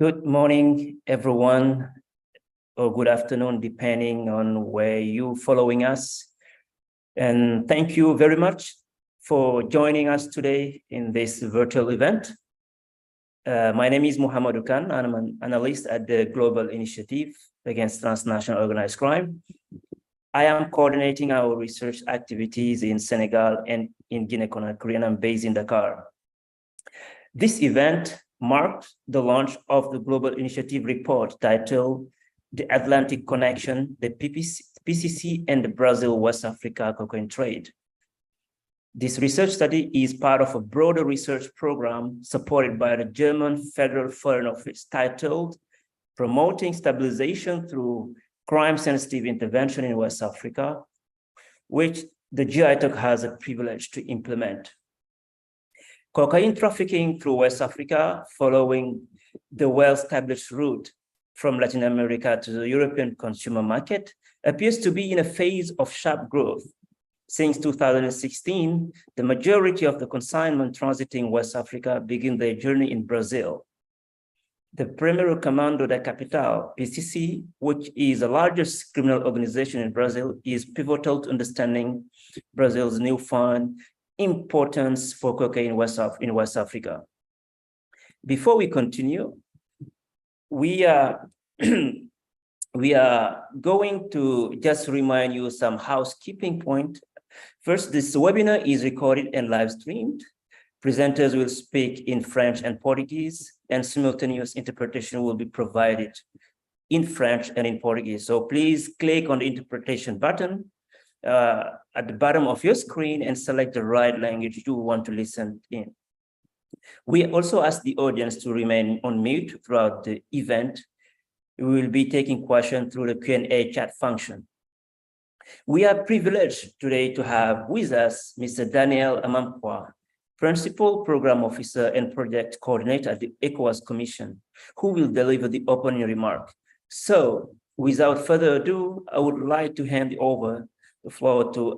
Good morning, everyone, or good afternoon, depending on where you're following us. And thank you very much for joining us today in this virtual event. My name is Muhammad Khan, and I'm an analyst at the Global Initiative Against Transnational Organized Crime. I am coordinating our research activities in Senegal and in Guinea-Conakry, and I'm based in Dakar. This event marked the launch of the Global Initiative report titled The Atlantic Connection, the PCC and the Brazil-West Africa Cocaine Trade. This research study is part of a broader research program supported by the German Federal Foreign Office titled Promoting Stabilization Through Crime-Sensitive Intervention in West Africa, which the GI-TOC has a privilege to implement. Cocaine trafficking through West Africa, following the well-established route from Latin America to the European consumer market, appears to be in a phase of sharp growth. Since 2016, the majority of the consignment transiting West Africa begin their journey in Brazil. The Primeiro Comando da Capital, PCC, which is the largest criminal organization in Brazil, is pivotal to understanding Brazil's newfound importance for cocaine in West Africa. Before we continue, we are going to just remind you some housekeeping point. First, this webinar is recorded and live streamed. Presenters will speak in French and Portuguese, and simultaneous interpretation will be provided in French and in Portuguese. So please click on the interpretation button at the bottom of your screen and select the right language you want to listen in. We also ask the audience to remain on mute throughout the event. We will be taking questions through the Q&A chat function. We are privileged today to have with us Mr. Daniel Amampwa, Principal Program Officer and Project Coordinator at the ECOWAS Commission, who will deliver the opening remark. So, without further ado, I would like to hand over the floor to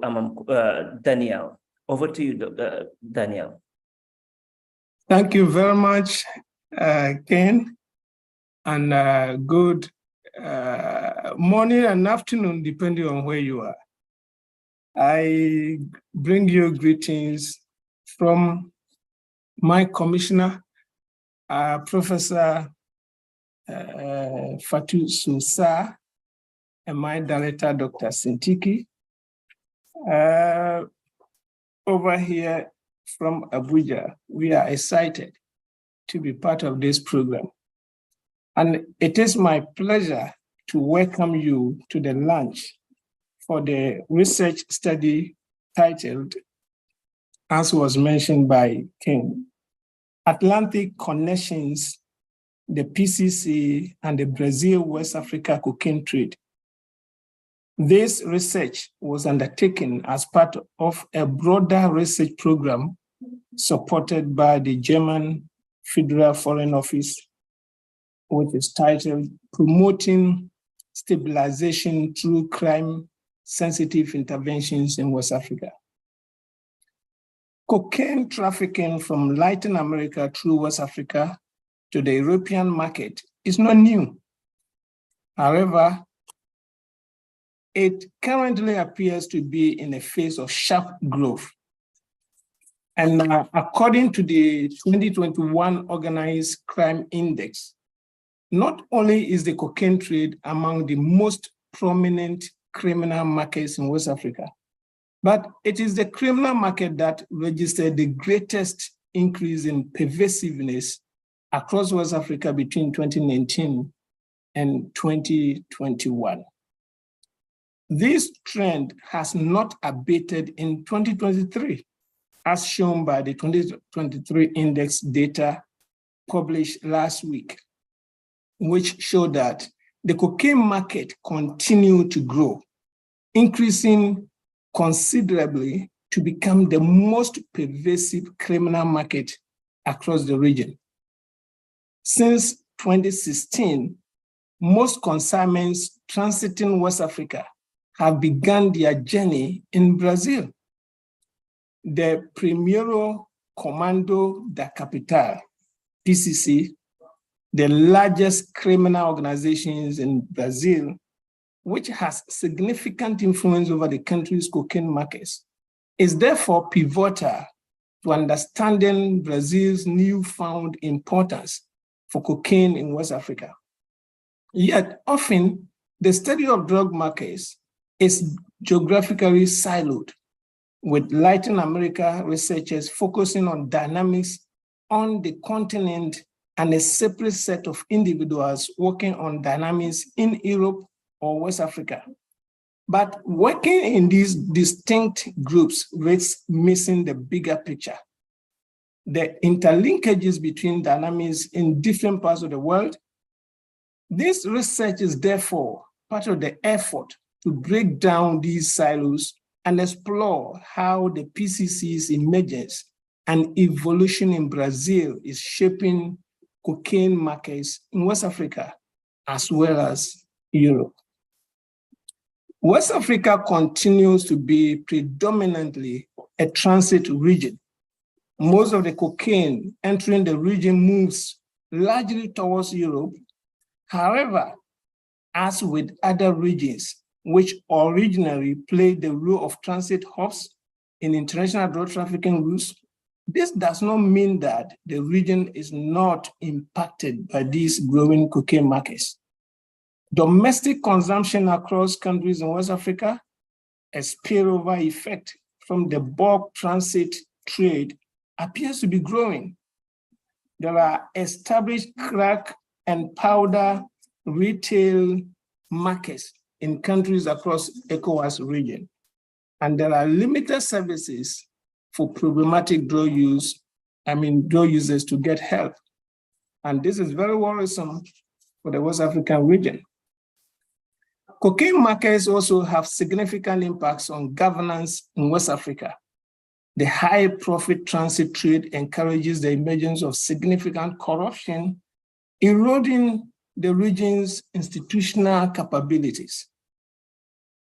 Daniel. Over to you, Daniel. Thank you very much, Ken, and good morning and afternoon, depending on where you are. I bring you greetings from my commissioner, Professor Fatou Sousa, and my director, Dr. Sintiki. Over here from Abuja, we are excited to be part of this program. And it is my pleasure to welcome you to the launch for the research study titled, as was mentioned by King, Atlantic Connections, the PCC and the Brazil-West Africa Cocaine Trade. This research was undertaken as part of a broader research program supported by the German Federal Foreign Office, which is titled Promoting Stabilization Through Crime-Sensitive Interventions in West Africa. Cocaine trafficking from Latin America through West Africa to the European market is not new. However, it currently appears to be in a phase of sharp growth. And according to the 2021 Organized Crime Index, not only is the cocaine trade among the most prominent criminal markets in West Africa, but it is the criminal market that registered the greatest increase in pervasiveness across West Africa between 2019 and 2021. This trend has not abated in 2023, as shown by the 2023 index data published last week, which showed that the cocaine market continued to grow, increasing considerably to become the most pervasive criminal market across the region. Since 2016, most consignments transiting West Africa have begun their journey in Brazil. The Primeiro Comando da Capital, PCC, the largest criminal organizations in Brazil, which has significant influence over the country's cocaine markets, is therefore pivotal to understanding Brazil's newfound importance for cocaine in West Africa. Yet often, the study of drug markets is geographically siloed, with Latin America researchers focusing on dynamics on the continent and a separate set of individuals working on dynamics in Europe or West Africa. But working in these distinct groups risks missing the bigger picture. The interlinkages between dynamics in different parts of the world. This research is therefore part of the effort to break down these silos and explore how the PCC's emergence and evolution in Brazil is shaping cocaine markets in West Africa, as well as Europe. West Africa continues to be predominantly a transit region. Most of the cocaine entering the region moves largely towards Europe. However, as with other regions, which originally played the role of transit hubs in international drug trafficking routes, this does not mean that the region is not impacted by these growing cocaine markets. Domestic consumption across countries in West Africa, a spillover effect from the bulk transit trade, appears to be growing. There are established crack and powder retail markets in countries across ECOWAS region, and there are limited services for problematic drug users to get help. And this is very worrisome for the West African region. Cocaine markets also have significant impacts on governance in West Africa. The high profit transit trade encourages the emergence of significant corruption, eroding the region's institutional capabilities.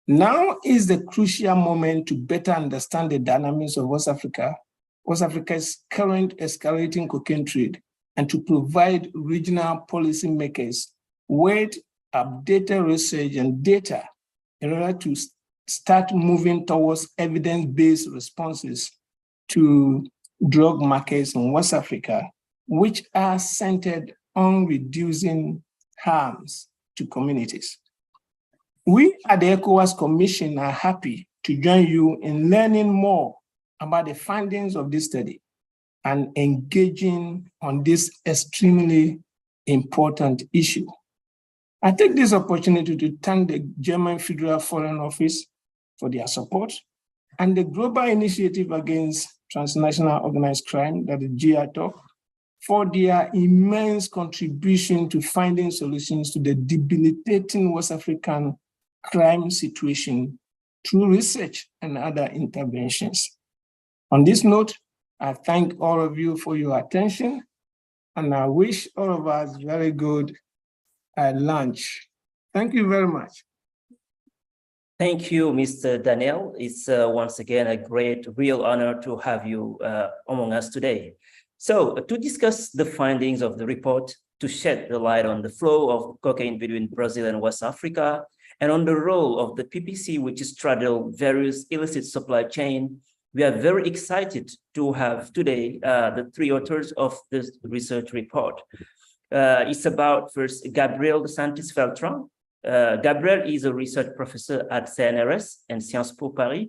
Now is the crucial moment to better understand the dynamics of West Africa's current escalating cocaine trade, and to provide regional policymakers with updated research and data in order to start moving towards evidence-based responses to drug markets in West Africa, which are centered on reducing harms to communities. We at the ECOWAS Commission are happy to join you in learning more about the findings of this study and engaging on this extremely important issue. I take this opportunity to thank the German Federal Foreign Office for their support and the Global Initiative Against Transnational Organized Crime, that is GI-TOC, for their immense contribution to finding solutions to the debilitating West African crime situation through research and other interventions. On this note, I thank all of you for your attention, and I wish all of us very good lunch. Thank you very much. Thank you, Mr. Daniel. It's once again a great, real honor to have you among us today. So to discuss the findings of the report, to shed the light on the flow of cocaine between Brazil and West Africa, and on the role of the PPC, which straddle various illicit supply chain, we are very excited to have today the three authors of this research report. It's about first Gabriel dos Santos Feltran. Gabriel is a research professor at CNRS and Sciences Po Paris.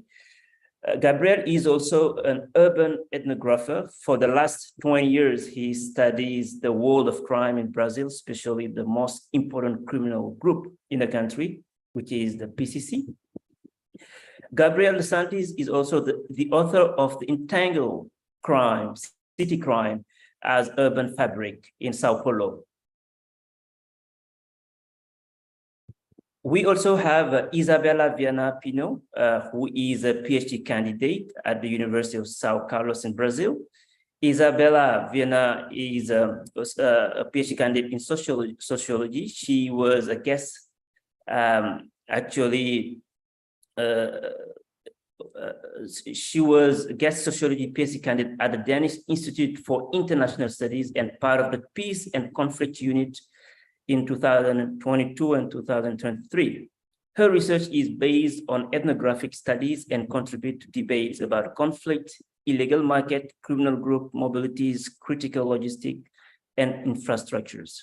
Gabriel is also an urban ethnographer. For the last 20 years, he studies the world of crime in Brazil, especially the most important criminal group in the country, which is the PCC. Gabriel dos Santos is also the author of The Entangled Crime, City Crime as Urban Fabric in Sao Paulo. We also have Isabella Viana Pino, who is a PhD candidate at the University of Sao Carlos in Brazil. Isabella Viana is a PhD candidate in sociology. She was a guest she was a guest sociology PhD candidate at the Danish Institute for International Studies and part of the Peace and Conflict Unit in 2022 and 2023. Her research is based on ethnographic studies and contribute to debates about conflict, illegal market, criminal group mobilities, critical logistic, and infrastructures.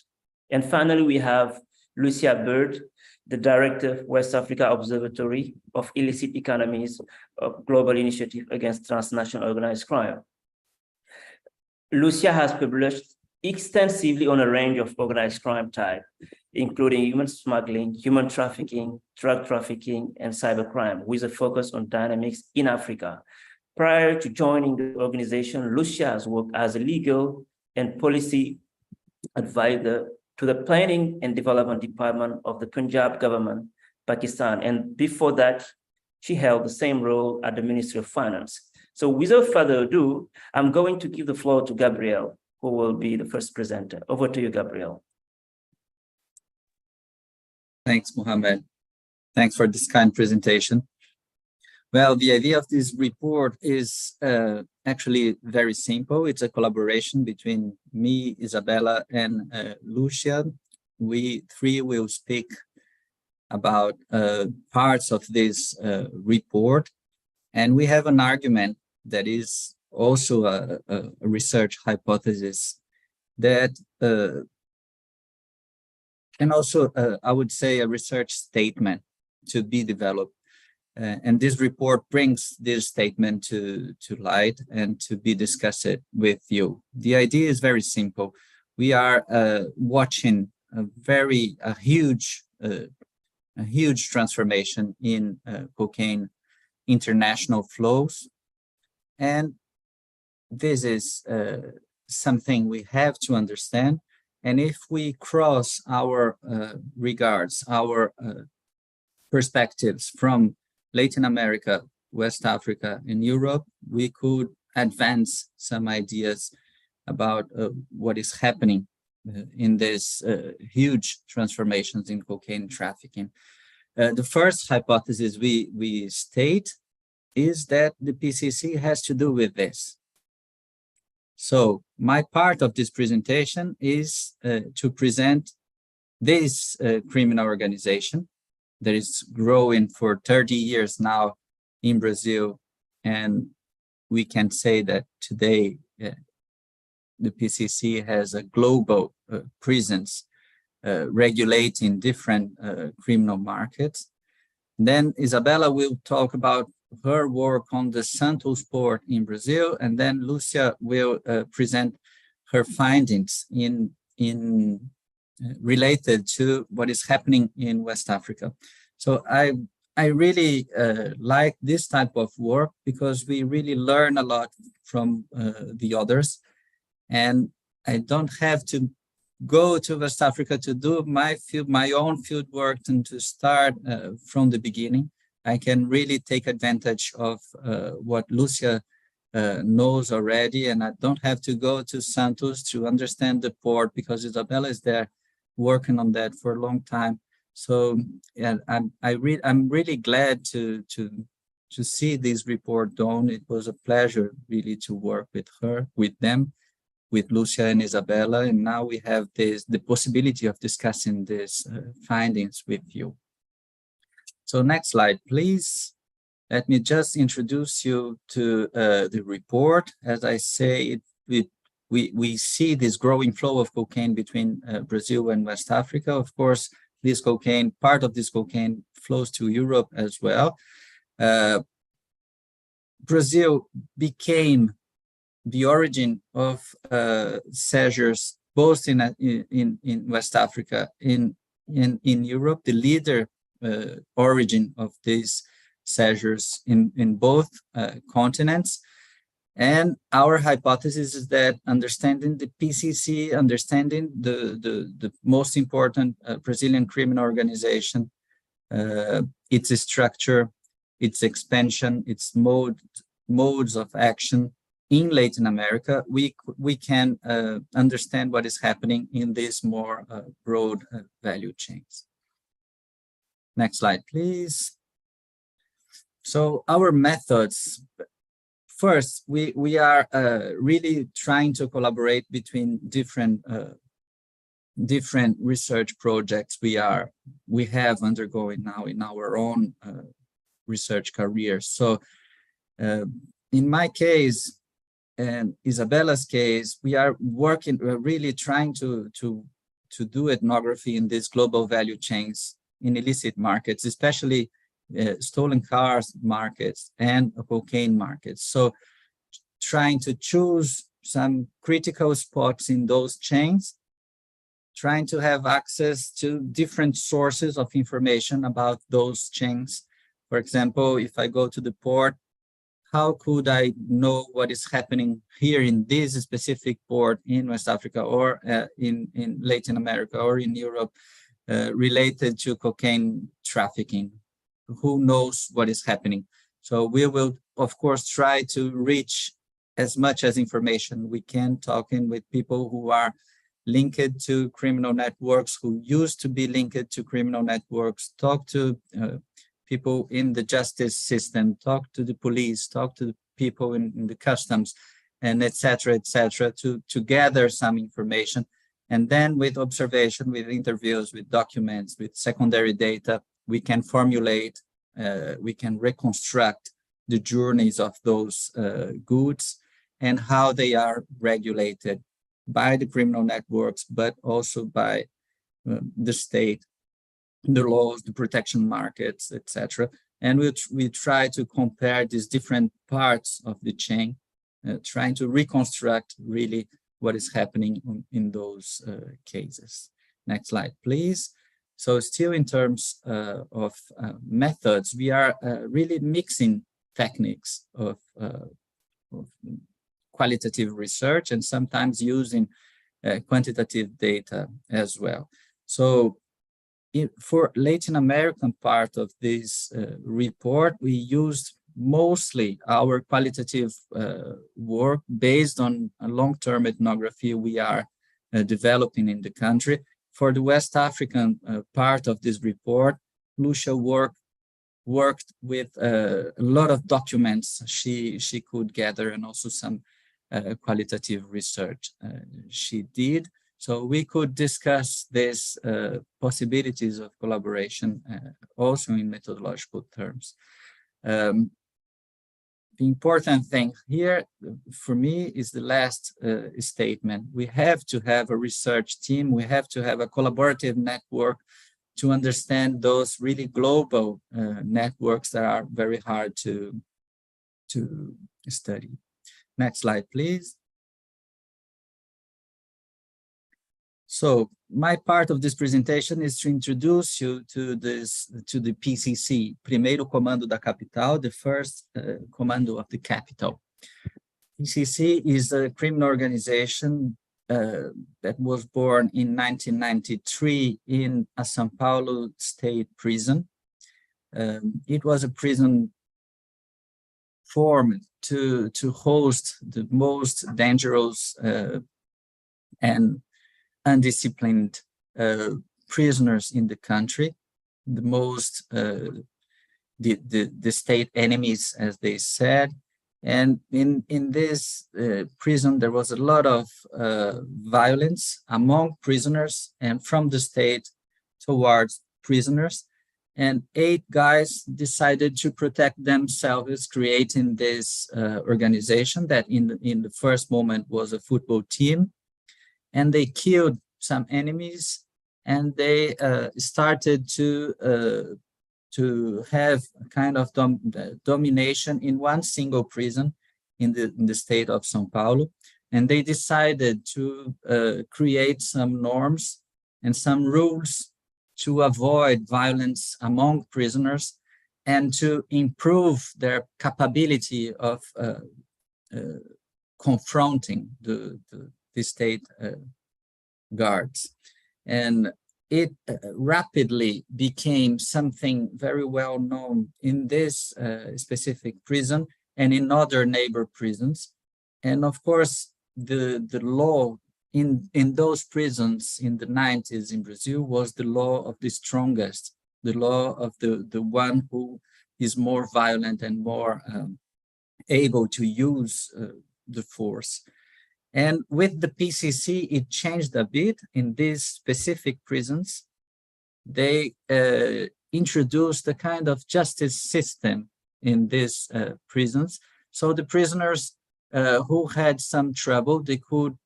And finally, we have Lucia Bird, the Director of West Africa Observatory of Illicit Economies of Global Initiative Against Transnational Organized Crime. Lucia has published extensively on a range of organized crime type, including human smuggling, human trafficking, drug trafficking, and cybercrime, with a focus on dynamics in Africa. Prior to joining the organization, Lucia has worked as a legal and policy advisor to the Planning and Development Department of the Punjab government, Pakistan. And before that, she held the same role at the Ministry of Finance. So without further ado, I'm going to give the floor to Gabriel, who will be the first presenter. Over to you, Gabriel. Thanks, Mohammed. Thanks for this kind presentation. Well, the idea of this report is actually very simple. It's a collaboration between me, Isabella, and Lucia. We three will speak about parts of this report. And we have an argument that is also a research hypothesis that, and also, I would say, a research statement to be developed. And this report brings this statement to light and to be discussed with you. The idea is very simple. We are watching a huge transformation in cocaine international flows, and this is something we have to understand. And if we cross our regards, our perspectives from Latin America, West Africa, and Europe, we could advance some ideas about what is happening in this huge transformations in cocaine trafficking. The first hypothesis we state is that the PCC has to do with this. So my part of this presentation is to present this criminal organization that is growing for 30 years now in Brazil. And we can say that today the PCC has a global presence regulating different criminal markets. Then Isabella will talk about her work on the Santos port in Brazil, and then Lucia will present her findings in related to what is happening in West Africa. So I really like this type of work because we really learn a lot from the others, and I don't have to go to West Africa to do my own field work and to start from the beginning. I can really take advantage of what Lucia knows already, and I don't have to go to Santos to understand the port because Isabella is there working on that for a long time. So yeah, I'm really glad to see this report done. It was a pleasure really to work with them, with Lucia and Isabella, and now we have the possibility of discussing these findings with you. So next slide, please. Let me just introduce you to the report. As I say, we see this growing flow of cocaine between Brazil and West Africa. Of course, this cocaine, part of this cocaine flows to Europe as well. Brazil became the origin of seizures both in West Africa, in Europe, the leader origin of these seizures in both continents. And our hypothesis is that understanding the PCC, understanding the most important Brazilian criminal organization, its structure, its expansion, its modes of action in Latin America, we can understand what is happening in these more broad value chains. Next slide, please. So our methods, first, we are really trying to collaborate between different research projects we have undergoing now in our own research careers. So in my case and Isabella's case, we are working, really trying to do ethnography in these global value chains in illicit markets, especially stolen cars markets and cocaine markets. So trying to choose some critical spots in those chains, trying to have access to different sources of information about those chains. For example, if I go to the port, how could I know what is happening here in this specific port in West Africa or in Latin America or in Europe related to cocaine trafficking? Who knows what is happening? So we will, of course, try to reach as much as information we can, talking with people who are linked to criminal networks, who used to be linked to criminal networks, talk to people in the justice system, talk to the police, talk to the people in the customs, and et cetera, to gather some information. And then with observation, with interviews, with documents, with secondary data, we can formulate, we can reconstruct the journeys of those goods and how they are regulated by the criminal networks, but also by the state, the laws, the protection markets, etc. And we try to compare these different parts of the chain, trying to reconstruct really what is happening in those cases. Next slide, please. So still in terms of methods, we are really mixing techniques of qualitative research and sometimes using quantitative data as well. So for Latin American part of this report, we used mostly our qualitative work based on a long-term ethnography we are developing in the country. For the West African part of this report, Lucia worked with a lot of documents she could gather, and also some qualitative research she did. So we could discuss these possibilities of collaboration also in methodological terms. The important thing here for me is the last statement. We have to have a research team. We have to have a collaborative network to understand those really global networks that are very hard to study. Next slide, please. So my part of this presentation is to introduce you to the PCC, Primeiro Comando da Capital, the first commando of the capital. PCC is a criminal organization that was born in 1993 in a São Paulo state prison. It was a prison formed to host the most dangerous and undisciplined prisoners in the country, the most the state enemies, as they said. And in this prison, there was a lot of violence among prisoners and from the state towards prisoners. And 8 guys decided to protect themselves, creating this organization that in the first moment was a football team. And they killed some enemies, and they started to have a kind of domination in one single prison in the state of São Paulo. And they decided to create some norms and some rules to avoid violence among prisoners and to improve their capability of confronting the state guards. And it rapidly became something very well known in this specific prison and in other neighbor prisons. And of course, the law in those prisons in the 90s in Brazil was the law of the strongest, the law of the one who is more violent and more able to use the force. And with the PCC, it changed a bit in these specific prisons. They introduced a kind of justice system in these prisons. So the prisoners who had some trouble, they could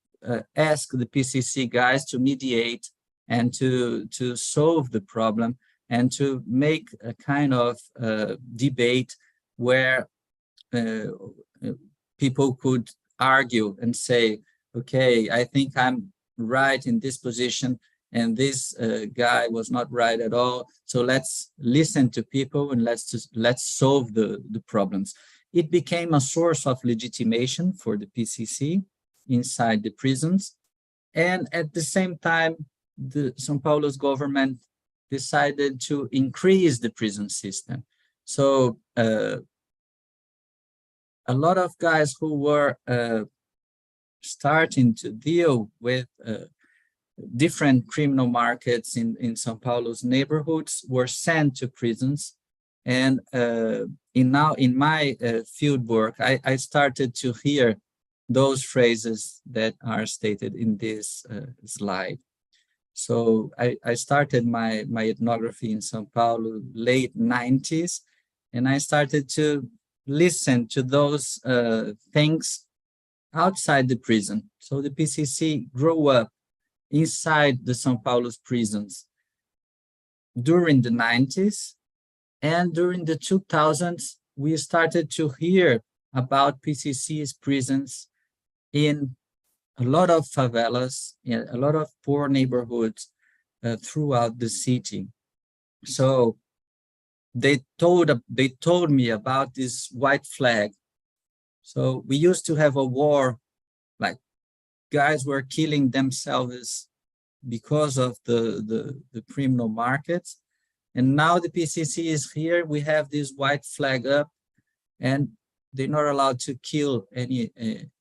ask the PCC guys to mediate and to solve the problem and to make a kind of debate where people could argue and say, okay, I think I'm right in this position and this guy was not right at all. So let's listen to people and let's solve the problems. It became a source of legitimation for the PCC inside the prisons. And at the same time, the São Paulo's government decided to increase the prison system. So a lot of guys who were starting to deal with different criminal markets in São Paulo's neighborhoods were sent to prisons. And in my field work, I started to hear those phrases that are stated in this slide. So I started my ethnography in São Paulo late 90s, and I started to listen to those things outside the prison. So the PCC grew up inside the São Paulo's prisons during the 90s, and during the 2000s, we started to hear about PCC's prisons in a lot of favelas, a lot of poor neighborhoods throughout the city. So they told me about this white flag. So we used to have a war, like guys were killing themselves because of the criminal markets. And now the PCC is here, we have this white flag up, and they're not allowed to kill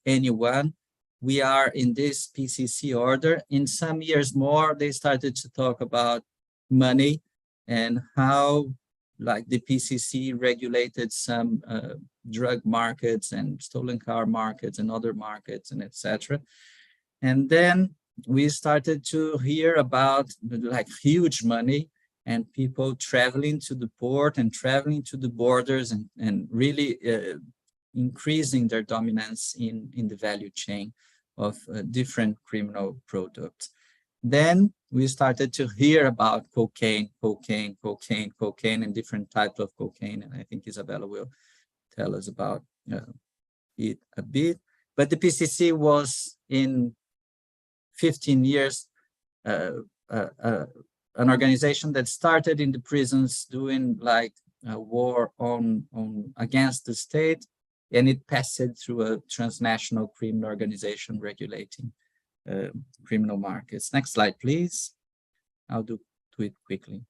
anyone. We are in this PCC order. In some years more, they started to talk about money and how, like, the PCC regulated some drug markets and stolen car markets and other markets and etc. And then we started to hear about like huge money and people traveling to the port and traveling to the borders and really increasing their dominance in the value chain of different criminal products. Then we started to hear about cocaine, and different types of cocaine. And I think Isabella will tell us about it a bit. But the PCC was in 15 years an organization that started in the prisons doing like a war against the state, and it passed through a transnational criminal organization regulating criminal markets. Next slide, please. I'll do it quickly.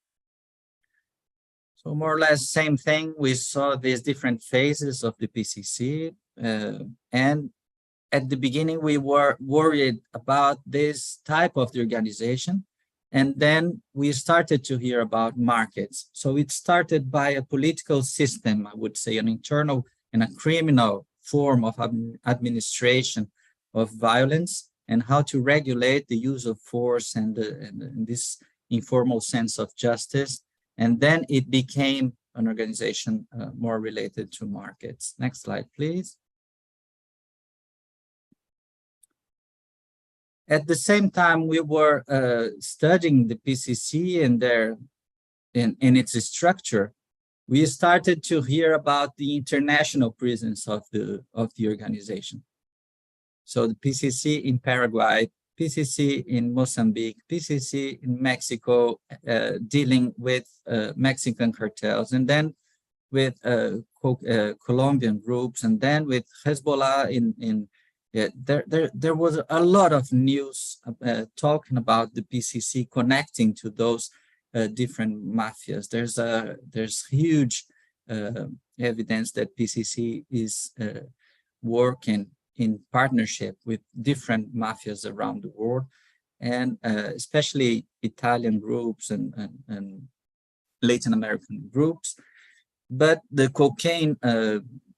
So more or less same thing. We saw these different phases of the PCC, and at the beginning we were worried about this type of the organization, and then we started to hear about markets. So it started by a political system, I would say, an internal and a criminal form of administration of violence, and how to regulate the use of force and this informal sense of justice. And then it became an organization more related to markets. Next slide, please. At the same time, we were studying the PCC and in its structure. We started to hear about the international presence of the organization. So the PCC in Paraguay, PCC in Mozambique, PCC in Mexico, dealing with Mexican cartels, and then with Colombian groups, and then with Hezbollah there was a lot of news talking about the PCC connecting to those different mafias. There's huge evidence that PCC is working in partnership with different mafias around the world, and especially Italian groups and Latin American groups. But the cocaine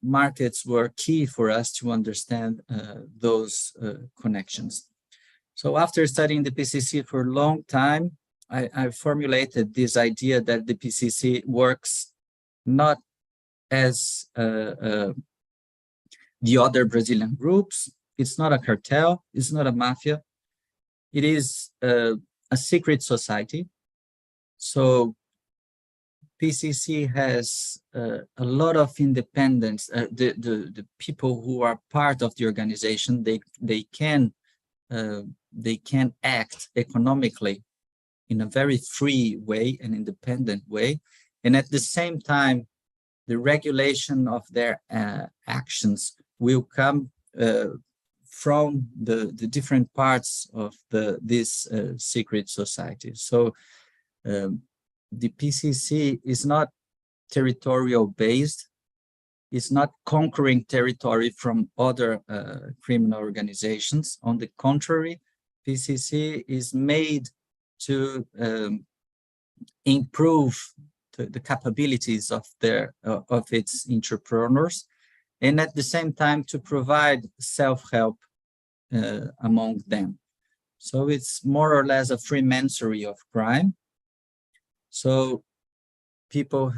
markets were key for us to understand those connections. So after studying the PCC for a long time, I formulated this idea that the PCC works not as the other Brazilian groups. It's not a cartel, it's not a mafia. It is a secret society. So PCC has a lot of independence. The people who are part of the organization, they can act economically in a very free way, an independent way, and at the same time, the regulation of their actions will come from the different parts of this secret society. So the PCC is not territorial based. It's not conquering territory from other criminal organizations. On the contrary, PCC is made to improve the capabilities of its entrepreneurs, and at the same time to provide self-help among them. So it's more or less a freemasonry of crime. So people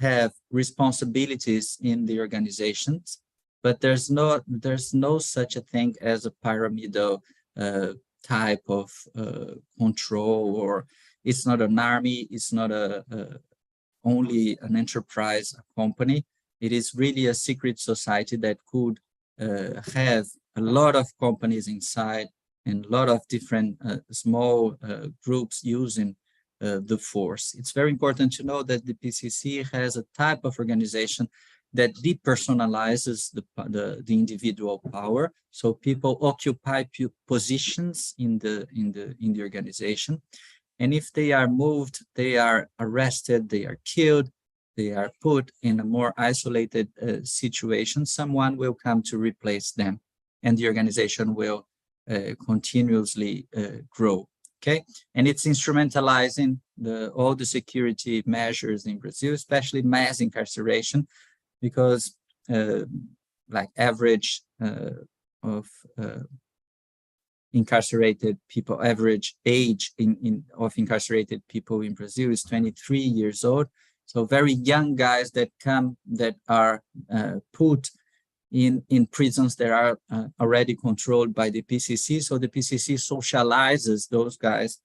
have responsibilities in the organizations, but there's no such a thing as a pyramidal type of control, or it's not an army, it's not only an enterprise, a company. It is really a secret society that could have a lot of companies inside and a lot of different small groups using the force. It's very important to know that the PCC has a type of organization that depersonalizes the individual power. So people occupy positions in the organization, and if they are moved, they are arrested, they are killed, they are put in a more isolated situation. Someone will come to replace them, and the organization will continuously grow. Okay, and it's instrumentalizing all the security measures in Brazil, especially mass incarceration, because like average of incarcerated people, average age of incarcerated people in Brazil is 23 years old. So very young guys that are put in prisons that are already controlled by the PCC. So the PCC socializes those guys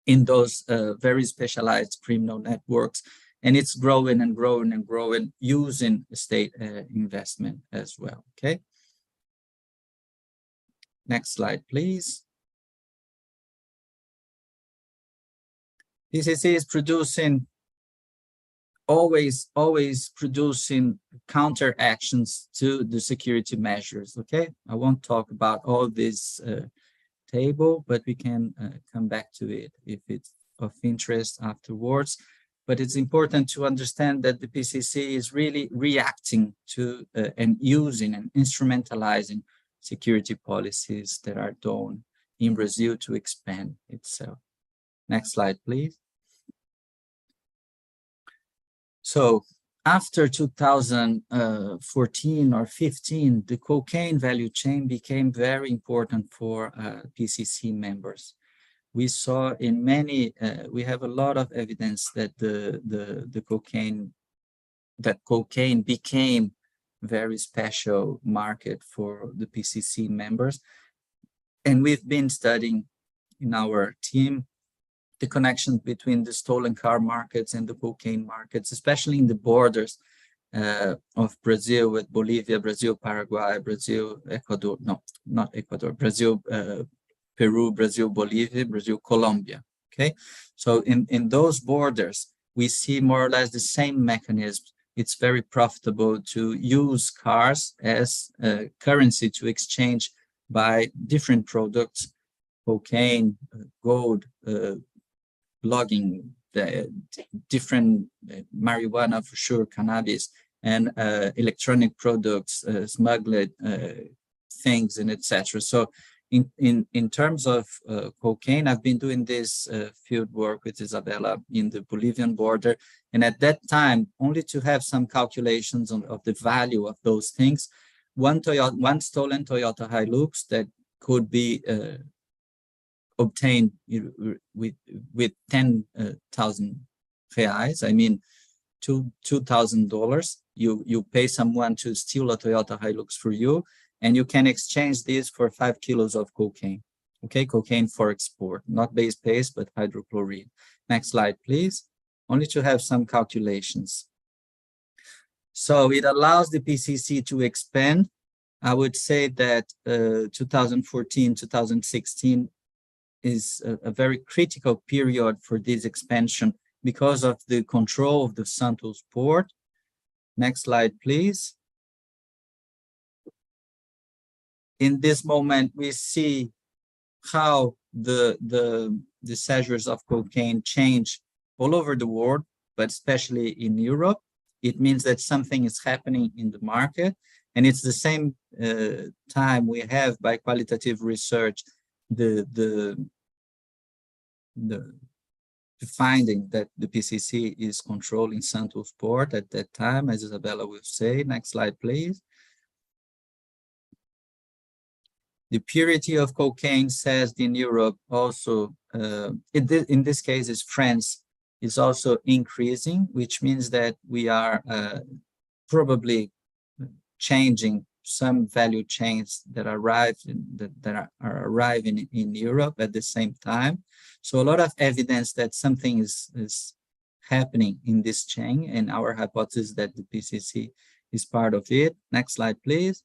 in those very specialized criminal networks, and it's growing and growing and growing using state investment as well. Okay. Next slide, please. PCC is producing always producing counter actions to the security measures. Okay, I won't talk about all this table, but we can come back to it if it's of interest afterwards. But it's important to understand that the PCC is really reacting to and using and instrumentalizing security policies that are done in Brazil to expand itself. Next slide, please. So after 2014 or 15, the cocaine value chain became very important for PCC members. We saw in many, we have a lot of evidence that cocaine became very special market for the PCC members. And we've been studying in our team the connection between the stolen car markets and the cocaine markets, especially in the borders of Brazil with Bolivia, Brazil, Paraguay, Brazil, Ecuador, no, not Ecuador, Brazil, Peru, Brazil, Bolivia, Brazil, Colombia, okay? So in those borders, we see more or less the same mechanisms. It's very profitable to use cars as currency to exchange by different products, cocaine, gold, logging, different marijuana for sure, cannabis, and electronic products, smuggled things, and etc. So In terms of cocaine, I've been doing this field work with Isabella in the Bolivian border. And at that time, only to have some calculations of the value of those things, one stolen Toyota Hilux that could be obtained with 10,000 reais, I mean, $2,000, you pay someone to steal a Toyota Hilux for you, and you can exchange this for 5 kilos of cocaine. Okay, cocaine for export, not base paste, but hydrochloride. Next slide, please. Only to have some calculations. So it allows the PCC to expand. I would say that 2014, 2016 is a very critical period for this expansion because of the control of the Santos port. Next slide, please. In this moment, we see how the seizures of cocaine change all over the world, but especially in Europe. It means that something is happening in the market, and it's the same time we have by qualitative research the finding that the PCC is controlling Santos port at that time, as Isabella will say. Next slide, please. The purity of cocaine seized in Europe also, in this case, is France, is also increasing, which means that we are probably changing some value chains that are arriving in Europe at the same time. So a lot of evidence that something is happening in this chain, and our hypothesis that the PCC is part of it. Next slide, please.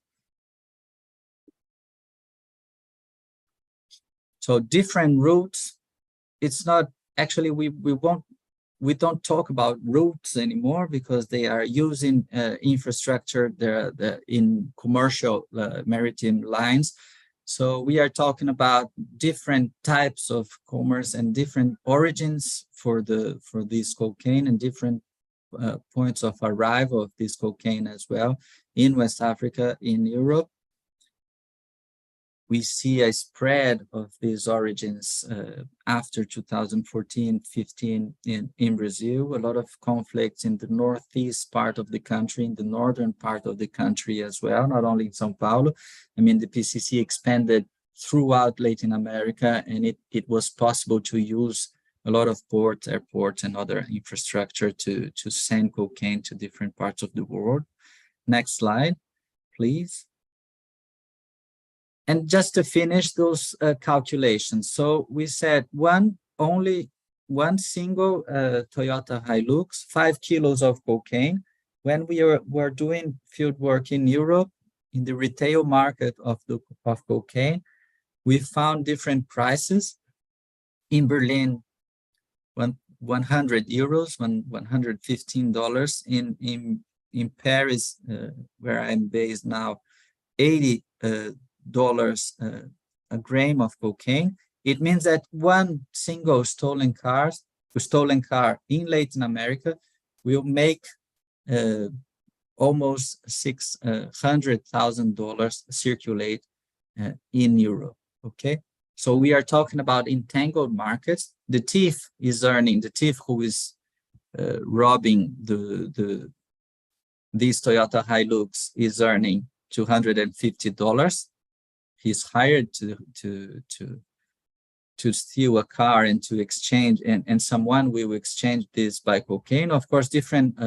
So different routes. It's not actually, we don't talk about routes anymore because they are using infrastructure in commercial maritime lines. So we are talking about different types of commerce and different origins for this cocaine and different points of arrival of this cocaine as well in West Africa, in Europe. We see a spread of these origins after 2014-15 in Brazil, a lot of conflicts in the northeast part of the country, in the northern part of the country as well, not only in São Paulo. I mean, the PCC expanded throughout Latin America, and it was possible to use a lot of ports, airports, and other infrastructure to send cocaine to different parts of the world. Next slide, please. And just to finish those calculations, so we said only one single Toyota Hilux, 5 kilos of cocaine. When we were doing field work in Europe, in the retail market of cocaine, we found different prices. In Berlin, 100 euros, $115. In Paris, where I'm based now, $80 a gram of cocaine. It means that one single stolen car in Latin America will make almost $600,000 circulate in Europe. Okay, so we are talking about entangled markets. The thief who is robbing this Toyota Hilux is earning $250. He's hired to steal a car and to exchange, and someone will exchange this by cocaine. Of course, different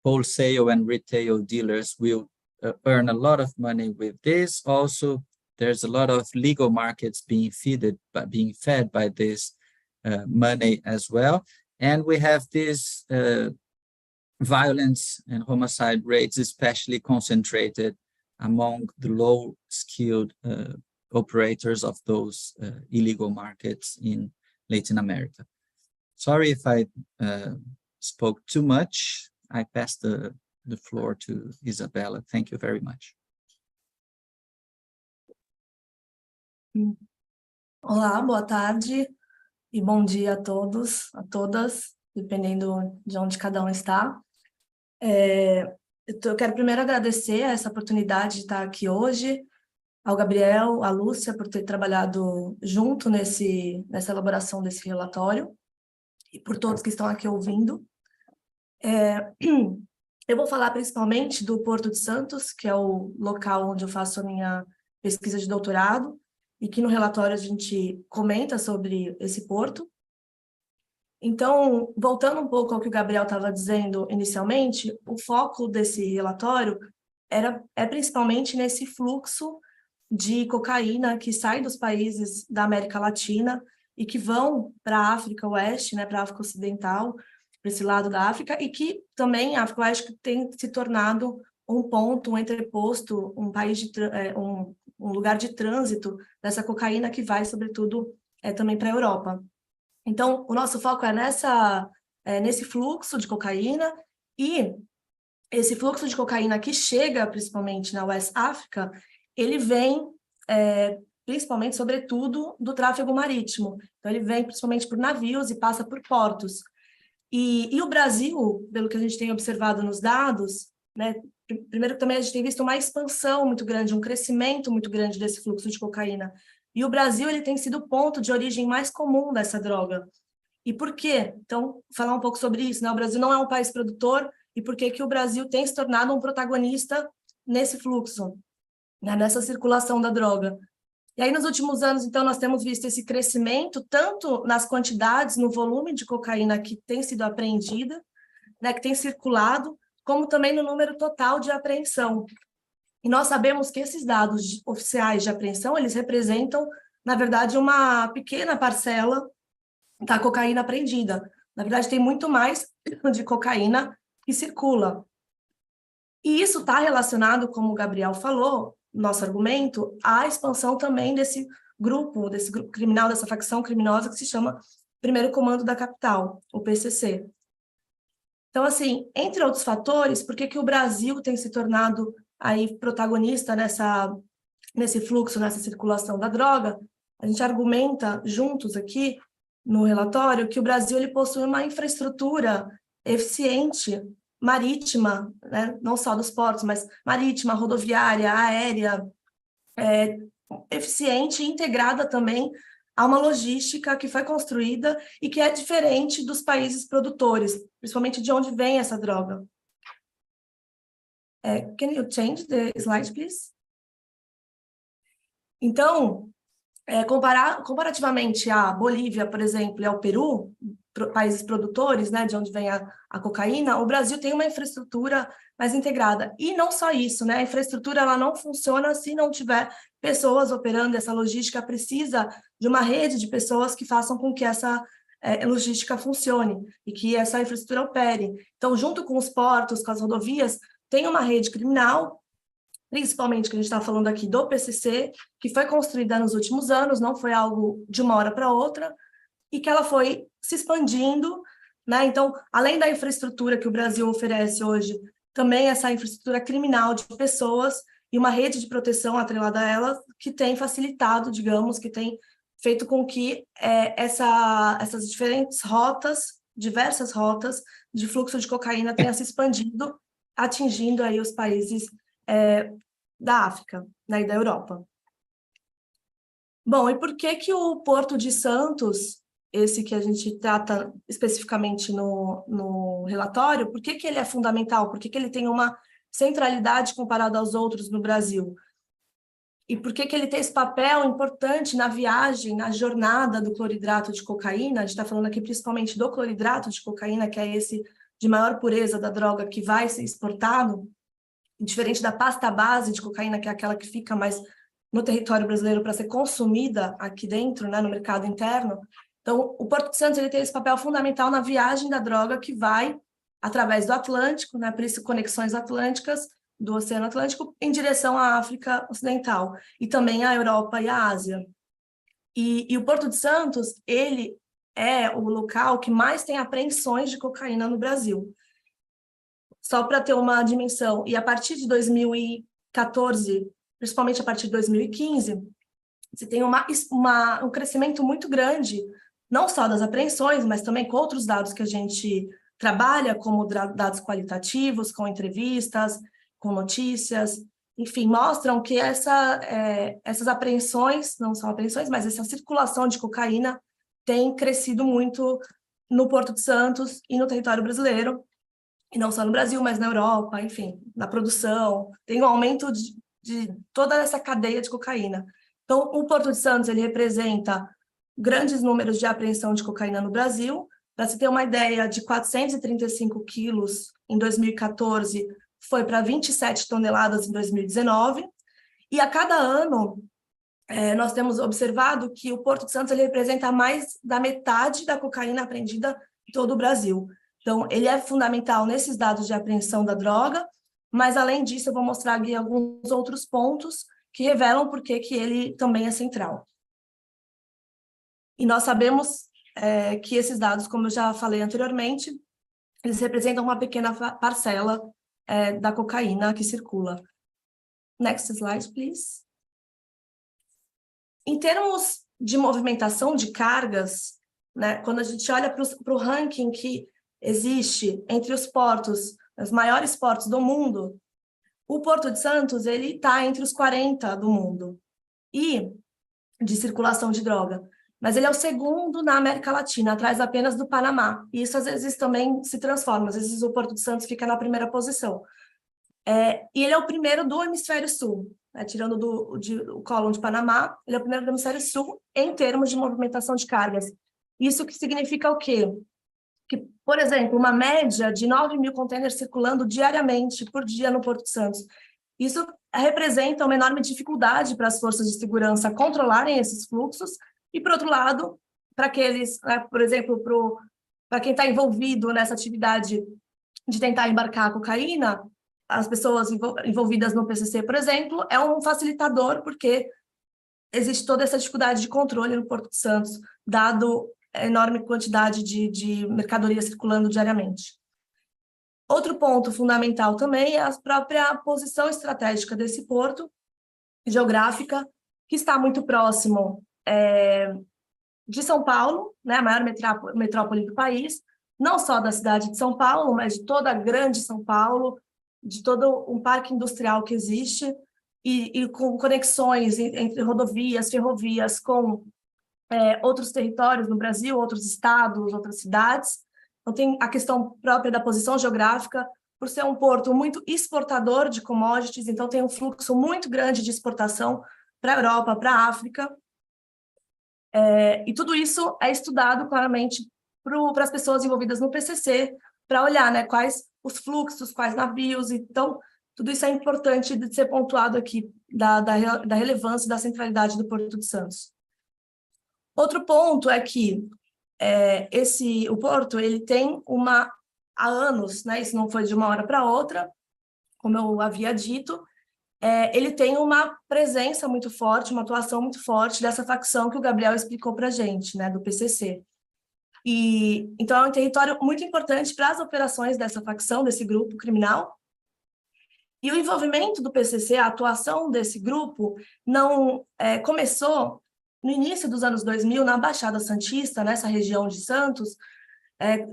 wholesale and retail dealers will earn a lot of money with this. Also, there's a lot of legal markets being fed by this money as well. And we have this violence and homicide rates especially concentrated among the low-skilled operators of those illegal markets in Latin America. Sorry if I spoke too much. I pass the floor to Isabella. Thank you very much. Olá, boa tarde e bom dia a todos, a todas, dependendo de onde cada um está. Eu quero primeiro agradecer essa oportunidade de estar aqui hoje ao Gabriel, à Lúcia, por ter trabalhado junto nessa elaboração desse relatório, e por todos que estão aqui ouvindo. Eu vou falar principalmente do Porto de Santos, que é o local onde eu faço a minha pesquisa de doutorado, e que no relatório a gente comenta sobre esse porto. Então, voltando um pouco ao que o Gabriel estava dizendo inicialmente, o foco desse relatório é principalmente nesse fluxo de cocaína que sai dos países da América Latina e que vão para a África Oeste, né, para a África Ocidental, para esse lado da África, e que também a África Oeste tem se tornado um ponto, um entreposto, um país um lugar de trânsito dessa cocaína que vai, sobretudo, também para a Europa. Então, o nosso foco é nesse fluxo de cocaína, e esse fluxo de cocaína que chega, principalmente na West África, ele vem, principalmente, sobretudo, do tráfego marítimo. Então, ele vem principalmente por navios e passa por portos. E o Brasil, pelo que a gente tem observado nos dados, né, primeiro também a gente tem visto uma expansão muito grande, um crescimento muito grande desse fluxo de cocaína. E o Brasil, ele tem sido o ponto de origem mais comum dessa droga. E por quê? Então, falar um pouco sobre isso, né? O Brasil não é um país produtor, e por que o Brasil tem se tornado um protagonista nesse fluxo, né? Nessa circulação da droga. E aí, nos últimos anos, então, nós temos visto esse crescimento, tanto nas quantidades, no volume de cocaína que tem sido apreendida, né, que tem circulado, como também no número total de apreensão. E nós sabemos que esses dados oficiais de apreensão, eles representam, na verdade, uma pequena parcela da cocaína apreendida. Na verdade, tem muito mais de cocaína que circula. E isso está relacionado, como o Gabriel falou, nosso argumento, à expansão também desse grupo criminal, dessa facção criminosa que se chama Primeiro Comando da Capital, o PCC. Então, assim, entre outros fatores, por que o Brasil tem se tornado aí protagonista nesse fluxo, nessa circulação da droga? A gente argumenta juntos aqui no relatório que o Brasil ele possui uma infraestrutura eficiente marítima, né? Não só dos portos, mas marítima, rodoviária, aérea, eficiente e integrada também a uma logística que foi construída e que é diferente dos países produtores, principalmente de onde vem essa droga. Can you change the slide, please? Então, comparativamente à Bolívia, por exemplo, e ao Peru, países produtores, né, de onde vem a cocaína, o Brasil tem uma infraestrutura mais integrada. E não só isso, né, a infraestrutura ela não funciona se não tiver pessoas operando, essa logística precisa de uma rede de pessoas que façam com que essa logística funcione e que essa infraestrutura opere. Então, junto com os portos, com as rodovias, tem uma rede criminal, principalmente que a gente está falando aqui do PCC, que foi construída nos últimos anos, não foi algo de uma hora para outra, e que ela foi se expandindo, né? Então, além da infraestrutura que o Brasil oferece hoje, também essa infraestrutura criminal de pessoas e uma rede de proteção atrelada a ela, que tem facilitado, digamos, que tem feito com que essas diferentes rotas, diversas rotas de fluxo de cocaína tenham se expandido, atingindo aí os países da África, né, e da Europa. Bom, e por que o Porto de Santos, esse que a gente trata especificamente no relatório, por que ele é fundamental? Por que ele tem uma centralidade comparada aos outros no Brasil? E por que ele tem esse papel importante na viagem, na jornada do cloridrato de cocaína? A gente está falando aqui principalmente do cloridrato de cocaína, que é esse de maior pureza da droga que vai ser exportado, diferente da pasta base de cocaína, que é aquela que fica mais no território brasileiro para ser consumida aqui dentro, né, no mercado interno. Então, o Porto de Santos ele tem esse papel fundamental na viagem da droga que vai através do Atlântico, né, por isso conexões atlânticas do Oceano Atlântico em direção à África Ocidental e também à Europa e à Ásia. E o Porto de Santos, ele é o local que mais tem apreensões de cocaína no Brasil. Só para ter uma dimensão, e a partir de 2014, principalmente a partir de 2015, você tem um crescimento muito grande, não só das apreensões, mas também com outros dados que a gente trabalha, como dados qualitativos, com entrevistas, com notícias, enfim, mostram que essas apreensões, não são apreensões, mas essa circulação de cocaína tem crescido muito no Porto de Santos e no território brasileiro, e não só no Brasil, mas na Europa, enfim, na produção, tem um aumento de toda essa cadeia de cocaína. Então, o Porto de Santos, ele representa grandes números de apreensão de cocaína no Brasil. Para se ter uma ideia, de 435 quilos em 2014, foi para 27 toneladas em 2019. E a cada ano, nós temos observado que o Porto de Santos ele representa mais da metade da cocaína apreendida em todo o Brasil. Então, ele é fundamental nesses dados de apreensão da droga, mas, além disso, eu vou mostrar aqui alguns outros pontos que revelam por que ele também é central. E nós sabemos que esses dados, como eu já falei anteriormente, eles representam uma pequena parcela da cocaína que circula. Next slide, please. Em termos de movimentação de cargas, né, quando a gente olha para o ranking que existe entre os portos, os maiores portos do mundo, o Porto de Santos ele está entre os 40 do mundo e de circulação de droga, mas ele é o segundo na América Latina, atrás apenas do Panamá. E isso às vezes também se transforma, às vezes o Porto de Santos fica na primeira posição. E ele é o primeiro do hemisfério sul, né, tirando o colo de Panamá, ele é o primeiro do hemisfério sul em termos de movimentação de cargas. Isso que significa o quê? Que, por exemplo, uma média de 9.000 contêineres circulando diariamente, por dia, no Porto de Santos. Isso representa uma enorme dificuldade para as forças de segurança controlarem esses fluxos e, por outro lado, para aqueles, né, por exemplo, para quem está envolvido nessa atividade de tentar embarcar a cocaína, as pessoas envolvidas no PCC, por exemplo, é um facilitador, porque existe toda essa dificuldade de controle no Porto de Santos, dado a enorme quantidade de mercadoria circulando diariamente. Outro ponto fundamental também é a própria posição estratégica desse porto, geográfica, que está muito próximo de São Paulo, né, a maior metrópole do país, não só da cidade de São Paulo, mas de toda a grande São Paulo, de todo um parque industrial que existe, e com conexões entre rodovias, ferrovias, com outros territórios no Brasil, outros estados, outras cidades. Então, tem a questão própria da posição geográfica, por ser um porto muito exportador de commodities, então tem um fluxo muito grande de exportação para a Europa, para a África. E tudo isso é estudado claramente para as pessoas envolvidas no PCC, para olhar, né, quais os fluxos, quais navios. Então, tudo isso é importante de ser pontuado aqui, da relevância e da centralidade do Porto de Santos. Outro ponto é que o Porto ele tem há anos, né, isso não foi de uma hora para outra, como eu havia dito, ele tem uma presença muito forte, uma atuação muito forte dessa facção que o Gabriel explicou para a gente, né, do PCC. Então, é um território muito importante para as operações dessa facção, desse grupo criminal. E o envolvimento do PCC, a atuação desse grupo, não começou no início dos anos 2000, na Baixada Santista, nessa região de Santos,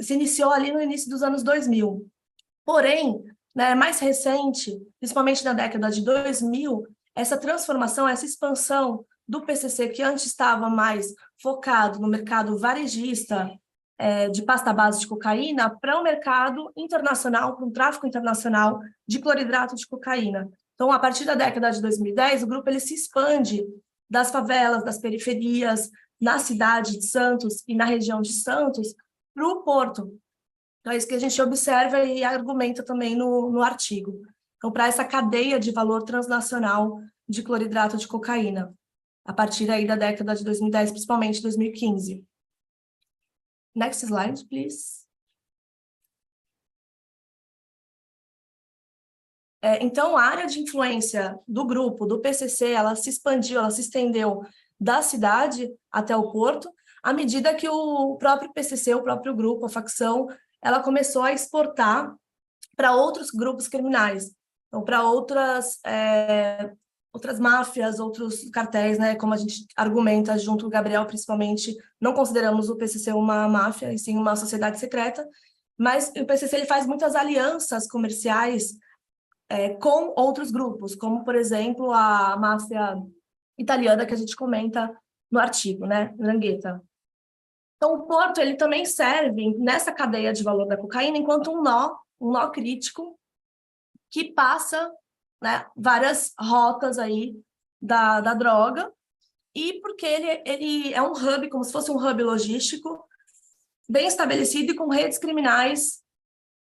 se iniciou ali no início dos anos 2000. Porém, né, mais recente, principalmente na década de 2000, essa transformação, essa expansão do PCC, que antes estava mais focado no mercado varejista de pasta base de cocaína, para um mercado internacional, para um tráfico internacional de cloridrato de cocaína. Então, a partir da década de 2010, o grupo ele se expande das favelas, das periferias, na cidade de Santos e na região de Santos, para o Porto. Então, é isso que a gente observa e argumenta também no artigo. Então, para essa cadeia de valor transnacional de cloridrato de cocaína, a partir aí da década de 2010, principalmente 2015. Next slide, please. Então, a área de influência do grupo, do PCC, ela se expandiu, ela se estendeu da cidade até o porto, à medida que o próprio PCC, o próprio grupo, a facção, ela começou a exportar para outros grupos criminais, então para outras máfias, outros cartéis, né, como a gente argumenta junto com o Gabriel, principalmente, não consideramos o PCC uma máfia, e sim uma sociedade secreta, mas o PCC ele faz muitas alianças comerciais com outros grupos, como, por exemplo, a máfia italiana que a gente comenta no artigo, né, Ndrangheta. Então, o porto ele também serve nessa cadeia de valor da cocaína enquanto um nó crítico que passa, né, várias rotas aí da droga, e porque ele é um hub, como se fosse um hub logístico, bem estabelecido e com redes criminais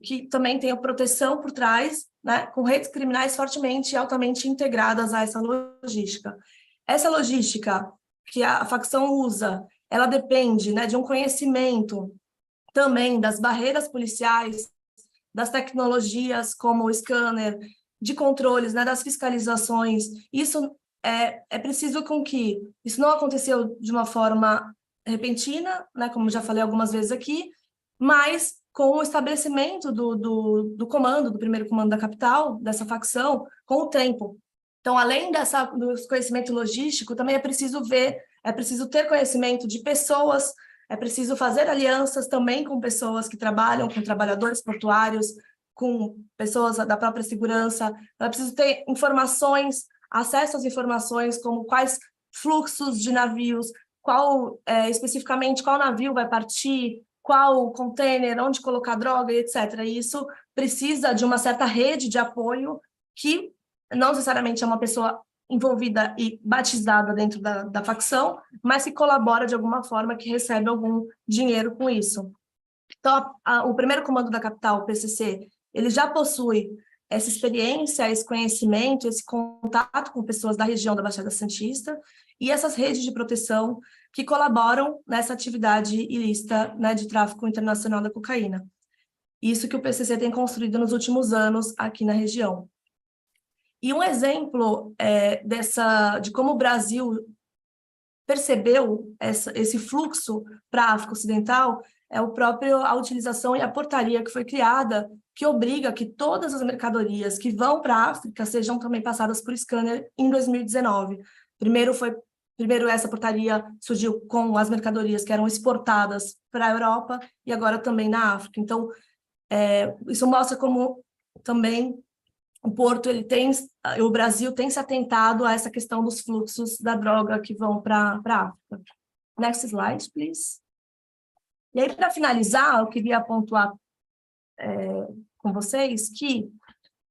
que também tenham proteção por trás, né, com redes criminais fortemente e altamente integradas a essa logística. Essa logística que a facção usa, ela depende, né, de um conhecimento também das barreiras policiais, das tecnologias como o scanner, de controles, né, das fiscalizações. Isso é preciso com que isso não aconteceu de uma forma repentina, né, como já falei algumas vezes aqui, mas com o estabelecimento do comando, do primeiro comando da capital, dessa facção, com o tempo. Então, além do conhecimento logístico, também é preciso ter conhecimento de pessoas, é preciso fazer alianças também com pessoas que trabalham, com trabalhadores portuários, com pessoas da própria segurança. É preciso ter informações, acesso às informações, como quais fluxos de navios, especificamente qual navio vai partir, qual container, onde colocar droga, etc. E isso precisa de uma certa rede de apoio que não necessariamente é uma pessoa envolvida e batizada dentro da facção, mas que colabora de alguma forma, que recebe algum dinheiro com isso. Então, o primeiro comando da capital, o PCC, ele já possui essa experiência, esse conhecimento, esse contato com pessoas da região da Baixada Santista e essas redes de proteção que colaboram nessa atividade ilícita, né, de tráfico internacional da cocaína. Isso que o PCC tem construído nos últimos anos aqui na região. E um exemplo de como o Brasil percebeu esse fluxo para a África Ocidental é a utilização e a portaria que foi criada, que obriga que todas as mercadorias que vão para a África sejam também passadas por scanner em 2019. Primeiro essa portaria surgiu com as mercadorias que eram exportadas para a Europa e agora também na África. Então, isso mostra como também o Brasil tem se atentado a essa questão dos fluxos da droga que vão para a África. Next slide, please. E aí, para finalizar, eu queria pontuar com vocês que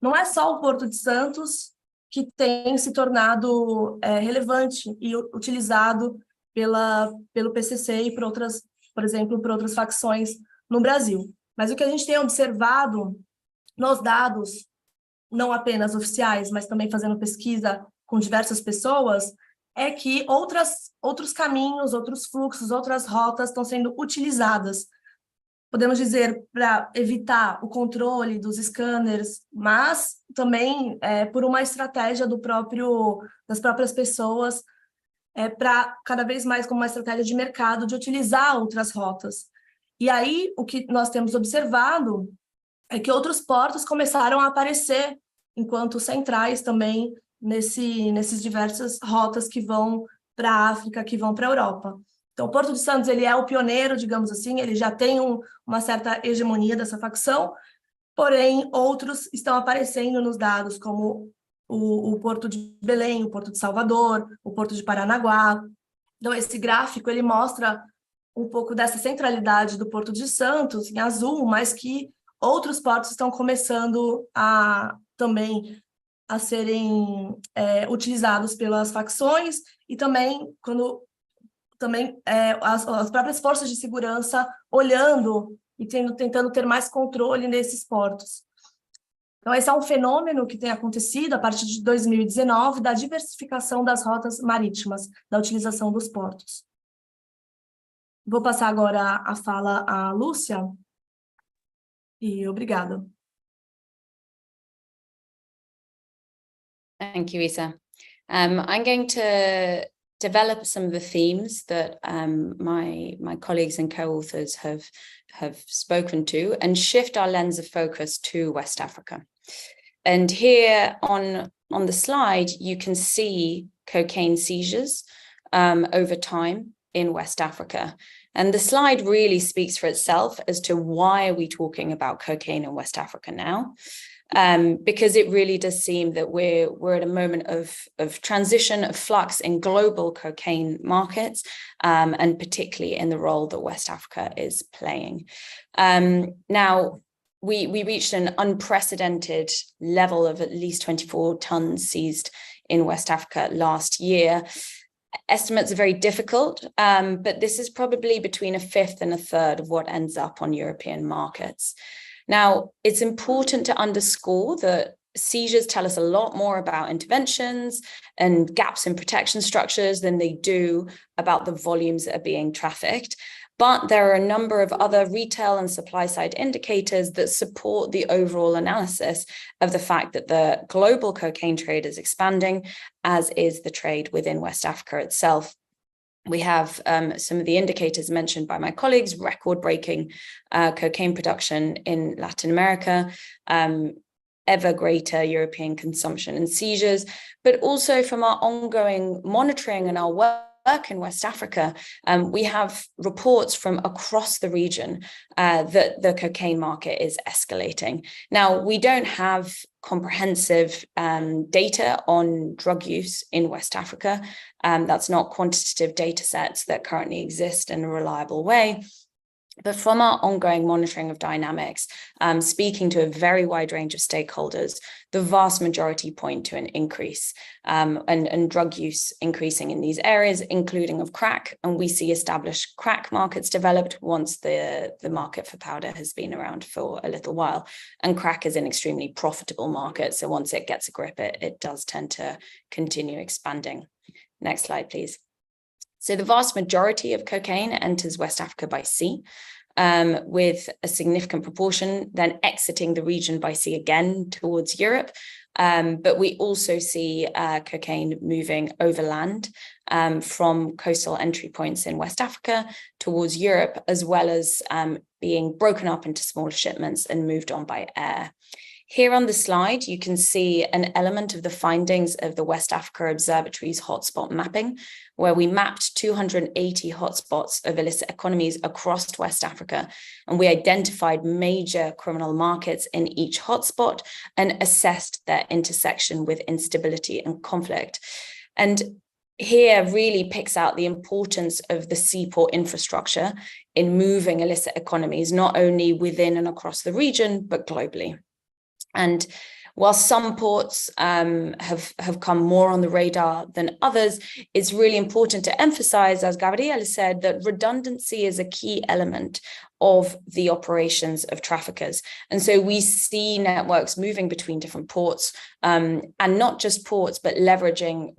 não é só o Porto de Santos que tem se tornado relevante e utilizado pelo PCC e por exemplo, por outras facções no Brasil. Mas o que a gente tem observado nos dados, não apenas oficiais, mas também fazendo pesquisa com diversas pessoas, é que outros caminhos, outros fluxos, outras rotas estão sendo utilizadas, podemos dizer, para evitar o controle dos scanners, mas também por uma estratégia das próprias pessoas, para cada vez mais como uma estratégia de mercado, de utilizar outras rotas. E aí, o que nós temos observado é que outros portos começaram a aparecer enquanto centrais também nesses diversas rotas que vão para a África, que vão para a Europa. Então, o Porto de Santos ele é o pioneiro, digamos assim, ele já tem uma certa hegemonia dessa facção, porém, outros estão aparecendo nos dados, como o Porto de Belém, o Porto de Salvador, o Porto de Paranaguá. Então, esse gráfico ele mostra um pouco dessa centralidade do Porto de Santos, em azul, mas que outros portos estão começando também a serem utilizados pelas facções e também as próprias forças de segurança olhando e tentando ter mais controle nesses portos. Então, esse é um fenômeno que tem acontecido a partir de 2019, da diversificação das rotas marítimas, da utilização dos portos. Vou passar agora a fala à Lúcia, e obrigada. Thank you, Isa. I'm going to develop some of the themes that my colleagues and co-authors have spoken to and shift our lens of focus to West Africa. And here on the slide, you can see cocaine seizures over time in West Africa. And the slide really speaks for itself as to why are we talking about cocaine in West Africa now. because it really does seem that we're at a moment of transition, of flux in global cocaine markets, and particularly in the role that West Africa is playing. Now, we reached an unprecedented level of at least 24 tons seized in West Africa last year. Estimates are very difficult, but this is probably between a fifth and a third of what ends up on European markets. Now, it's important to underscore that seizures tell us a lot more about interventions and gaps in protection structures than they do about the volumes that are being trafficked. But there are a number of other retail and supply side indicators that support the overall analysis of the fact that the global cocaine trade is expanding, as is the trade within West Africa itself. We have some of the indicators mentioned by my colleagues: record-breaking cocaine production in Latin America, ever greater European consumption and seizures, but also from our ongoing monitoring and our work in West Africa, we have reports from across the region that the cocaine market is escalating. Now, we don't have comprehensive data on drug use in West Africa. That's not quantitative data sets that currently exist in a reliable way. But from our ongoing monitoring of dynamics, speaking to a very wide range of stakeholders, the vast majority point to an increase and drug use increasing in these areas, including of crack. And we see established crack markets developed once the market for powder has been around for a little while. And crack is an extremely profitable market. So once it gets a grip, it does tend to continue expanding. Next slide, please. So the vast majority of cocaine enters West Africa by sea, with a significant proportion then exiting the region by sea again towards Europe. But we also see cocaine moving overland from coastal entry points in West Africa towards Europe, as well as being broken up into smaller shipments and moved on by air. Here on the slide, you can see an element of the findings of the West Africa Observatory's hotspot mapping, where we mapped 280 hotspots of illicit economies across West Africa, and we identified major criminal markets in each hotspot and assessed their intersection with instability and conflict. And here really picks out the importance of the seaport infrastructure in moving illicit economies, not only within and across the region, but globally. And while some ports have come more on the radar than others, it's really important to emphasize, as Gabriele said, that redundancy is a key element of the operations of traffickers. And so we see networks moving between different ports, and not just ports, but leveraging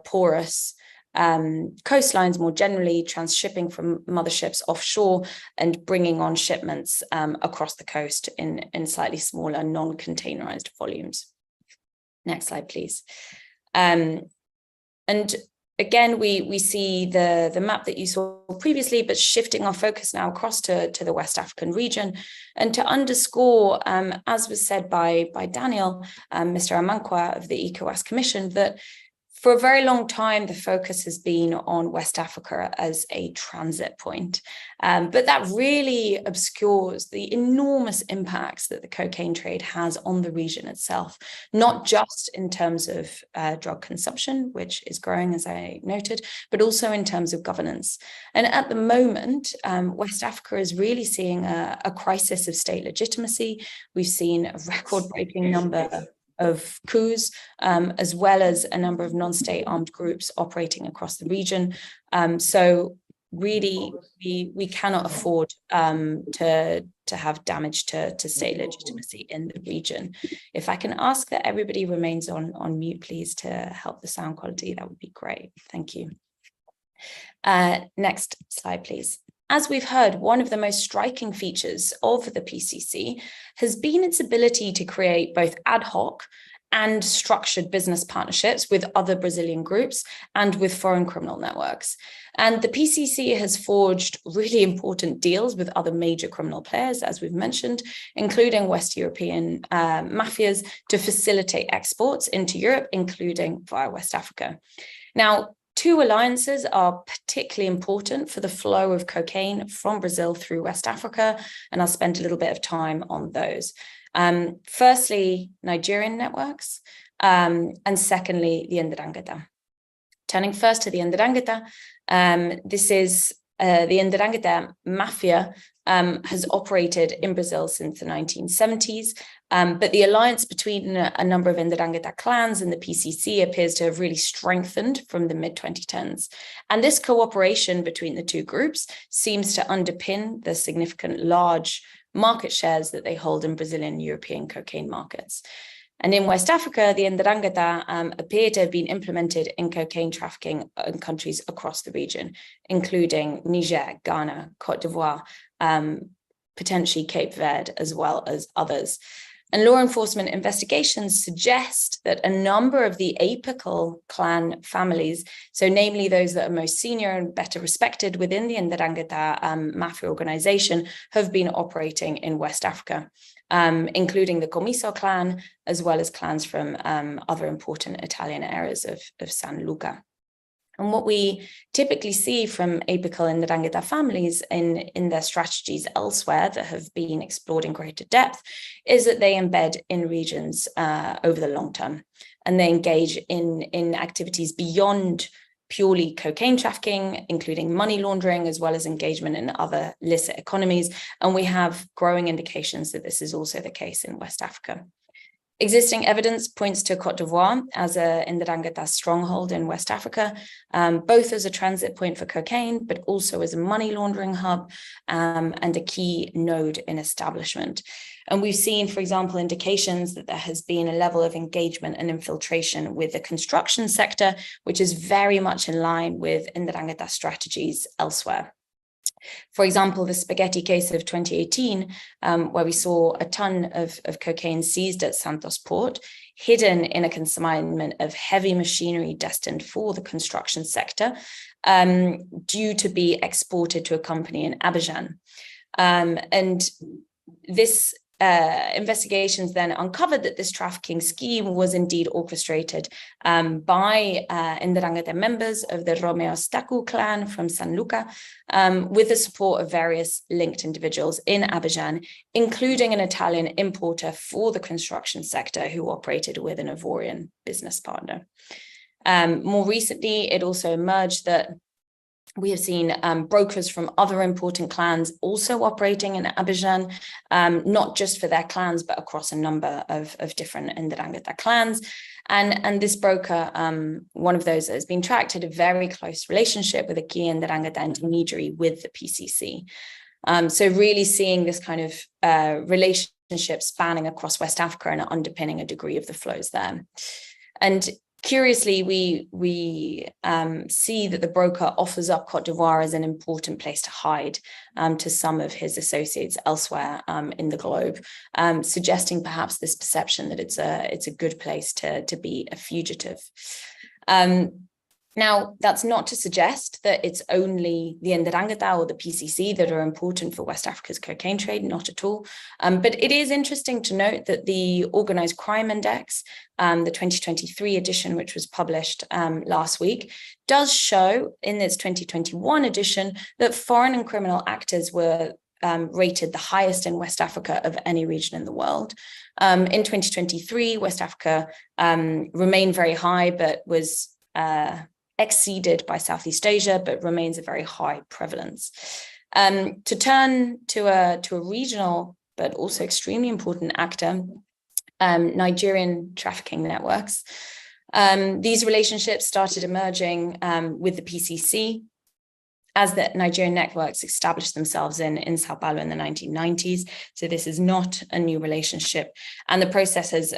porous coastlines more generally, transshipping from motherships offshore and bringing on shipments across the coast in slightly smaller non-containerized volumes. Next slide, please. And again, we see the map that you saw previously, but shifting our focus now across to the West African region. And to underscore, as was said by Daniel, Mr. Amankwa of the ECOWAS Commission, that for a very long time, the focus has been on West Africa as a transit point. But that really obscures the enormous impacts that the cocaine trade has on the region itself, not just in terms of drug consumption, which is growing, as I noted, but also in terms of governance. And at the moment, West Africa is really seeing a crisis of state legitimacy. We've seen a record-breaking number of coups, as well as a number of non-state armed groups operating across the region. So really, we cannot afford to have damage to state legitimacy in the region. If I can ask that everybody remains on mute, please, to help the sound quality, that would be great. Thank you. Next slide, please. As we've heard, one of the most striking features of the PCC has been its ability to create both ad hoc and structured business partnerships with other Brazilian groups and with foreign criminal networks. And the PCC has forged really important deals with other major criminal players, as we've mentioned, including West European mafias, to facilitate exports into Europe, including via West Africa. Now, two alliances are particularly important for the flow of cocaine from Brazil through West Africa, and I'll spend a little bit of time on those. Firstly, Nigerian networks, and secondly, the Ndrangheta. Turning first to the Ndrangheta, this is the Ndrangheta mafia has operated in Brazil since the 1970s, but the alliance between a number of Ndrangheta clans and the PCC appears to have really strengthened from the mid-2010s. And this cooperation between the two groups seems to underpin the significant large market shares that they hold in Brazilian and European cocaine markets. And in West Africa, the Ndrangheta appear to have been implemented in cocaine trafficking in countries across the region, including Niger, Ghana, Cote d'Ivoire, potentially Cape Verde, as well as others. And law enforcement investigations suggest that a number of the apical clan families, so namely those that are most senior and better respected within the Ndrangheta mafia organization, have been operating in West Africa, including the Comiso clan, as well as clans from other important Italian areas of San Luca. And what we typically see from apical and Ndrangheta families in their strategies elsewhere that have been explored in greater depth is that they embed in regions over the long term, and they engage in activities beyond purely cocaine trafficking, including money laundering, as well as engagement in other illicit economies. And we have growing indications that this is also the case in West Africa. Existing evidence points to Cote d'Ivoire as a Ndrangheta stronghold in West Africa, both as a transit point for cocaine, but also as a money laundering hub and a key node in establishment. And we've seen, for example, indications that there has been a level of engagement and infiltration with the construction sector, which is very much in line with Ndrangheta strategies elsewhere. For example, the spaghetti case of 2018, where we saw a ton of cocaine seized at Santos port, hidden in a consignment of heavy machinery destined for the construction sector, due to be exported to a company in Abidjan. And this investigations then uncovered that this trafficking scheme was indeed orchestrated by Ndrangheta members of the Romeo Staku clan from San Luca, with the support of various linked individuals in Abidjan, including an Italian importer for the construction sector who operated with an Ivorian business partner. More recently, it also emerged that we have seen brokers from other important clans also operating in Abidjan, not just for their clans, but across a number of different Ndrangheta clans. And this broker, one of those that has been tracked, had a very close relationship with a key Ndrangheta intermediary with the PCC. So really seeing this kind of relationship spanning across West Africa and underpinning a degree of the flows there. And curiously, we see that the broker offers up Cote d'Ivoire as an important place to hide to some of his associates elsewhere in the globe, suggesting perhaps this perception that it's a good place to be a fugitive. Now, that's not to suggest that it's only the Ndrangheta or the PCC that are important for West Africa's cocaine trade, not at all. But it is interesting to note that the Organized Crime Index, the 2023 edition, which was published last week, does show in its 2021 edition that foreign and criminal actors were rated the highest in West Africa of any region in the world. In 2023, West Africa remained very high, but was exceeded by Southeast Asia, but remains a very high prevalence. To turn to a regional, but also extremely important actor, Nigerian trafficking networks. These relationships started emerging with the PCC as the Nigerian networks established themselves in Sao Paulo in the 1990s. So this is not a new relationship. And the process has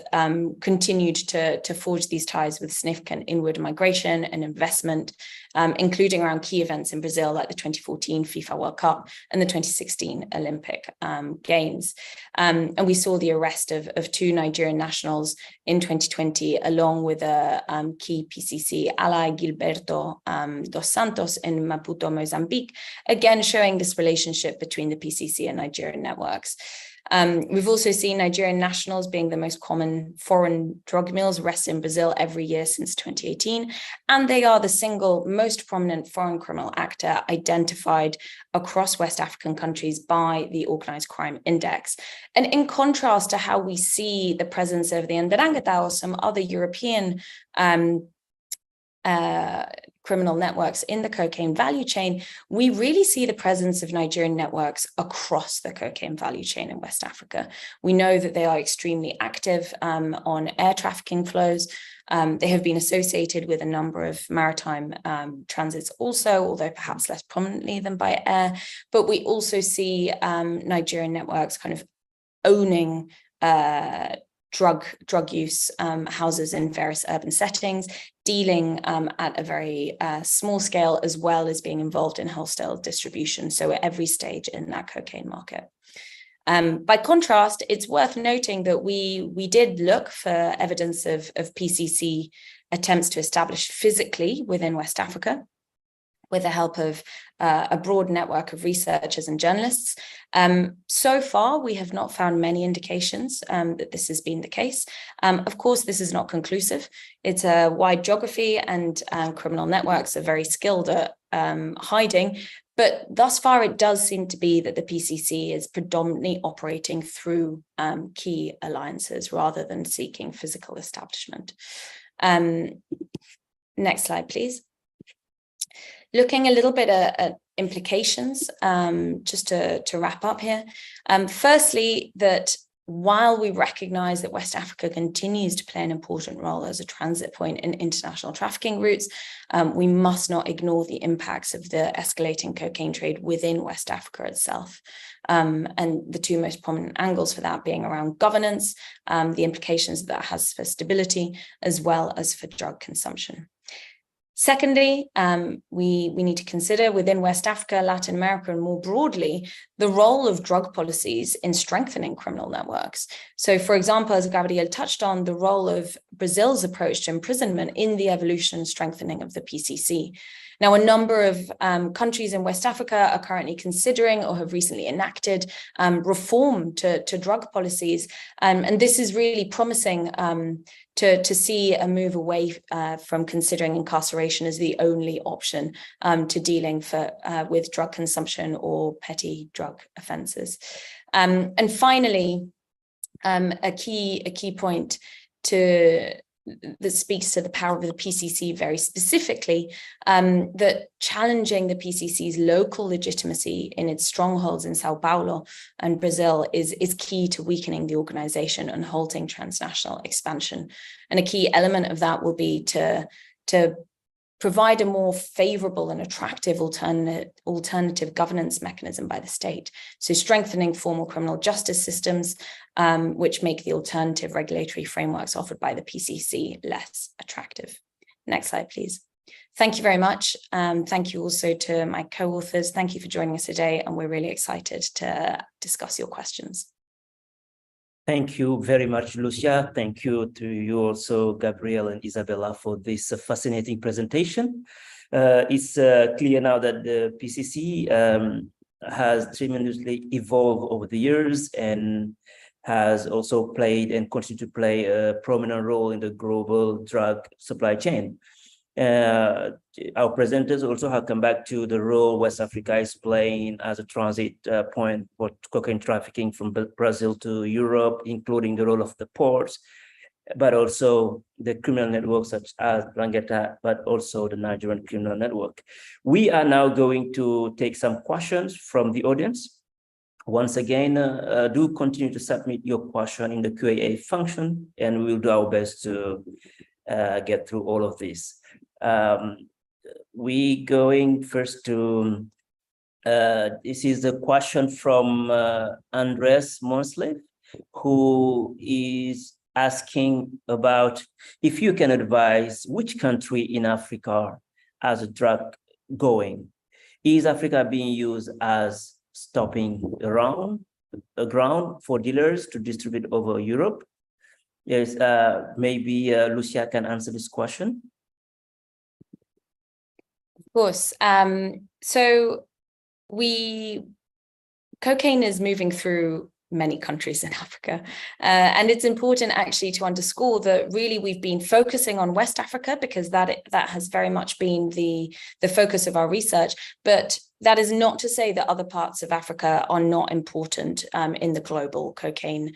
continued to forge these ties with significant inward migration and investment, including around key events in Brazil, like the 2014 FIFA World Cup and the 2016 Olympic Games. And we saw the arrest of two Nigerian nationals in 2020, along with a key PCC ally, Gilberto dos Santos, in Maputo, Mozambique, again showing this relationship between the PCC and Nigerian networks. We've also seen Nigerian nationals being the most common foreign drug mules arrested in Brazil every year since 2018, and they are the single most prominent foreign criminal actor identified across West African countries by the Organized Crime Index. And in contrast to how we see the presence of the Ndrangheta or some other European criminal networks in the cocaine value chain, we really see the presence of Nigerian networks across the cocaine value chain in West Africa. We know that they are extremely active on air trafficking flows. They have been associated with a number of maritime transits also, although perhaps less prominently than by air. But we also see Nigerian networks kind of owning drug use houses in various urban settings, dealing at a very small scale, as well as being involved in wholesale distribution, so at every stage in that cocaine market. By contrast, it's worth noting that we did look for evidence of PCC attempts to establish physically within West Africa, with the help of a broad network of researchers and journalists. So far, we have not found many indications that this has been the case. Of course, this is not conclusive. It's a wide geography, and criminal networks are very skilled at hiding. But thus far, it does seem to be that the PCC is predominantly operating through key alliances rather than seeking physical establishment. Next slide, please. Looking a little bit at implications, just to wrap up here. Firstly, that while we recognize that West Africa continues to play an important role as a transit point in international trafficking routes, we must not ignore the impacts of the escalating cocaine trade within West Africa itself. And the two most prominent angles for that being around governance, the implications that has for stability, as well as for drug consumption. Secondly, we need to consider within West Africa, Latin America, and more broadly, the role of drug policies in strengthening criminal networks. So, for example, as Gabriel touched on, the role of Brazil's approach to imprisonment in the evolution and strengthening of the PCC. Now, a number of countries in West Africa are currently considering or have recently enacted reform to drug policies. And this is really promising to see a move away from considering incarceration as the only option to dealing with drug consumption or petty drug offences. And finally, a key point that speaks to the power of the PCC very specifically, that challenging the PCC's local legitimacy in its strongholds in Sao Paulo and Brazil is key to weakening the organization and halting transnational expansion. And a key element of that will be to provide a more favorable and attractive alternative governance mechanism by the state. So strengthening formal criminal justice systems, which make the alternative regulatory frameworks offered by the PCC less attractive. Next slide, please. Thank you very much. Thank you also to my co-authors. Thank you for joining us today, and we're really excited to discuss your questions. Thank you very much, Lucia. Thank you to you also, Gabriel and Isabella, for this fascinating presentation. It's clear now that the PCC has tremendously evolved over the years and has also played and continues to play a prominent role in the global drug supply chain. Our presenters also have come back to the role West Africa is playing as a transit point for cocaine trafficking from Brazil to Europe, including the role of the ports, but also the criminal networks such as Ndrangheta, but also the Nigerian criminal network. We are now going to take some questions from the audience. Once again, do continue to submit your question in the Q&A function, and we'll do our best to get through all of this. We going first to this is a question from Andres Monslev, who is asking about if you can advise which country in Africa has a drug going. Is Africa being used as stopping ground for dealers to distribute over Europe? Yes, maybe Lucia can answer this question. Of course. So cocaine is moving through many countries in Africa. And it's important actually to underscore that really we've been focusing on West Africa because that has very much been the focus of our research. But that is not to say that other parts of Africa are not important in the global cocaine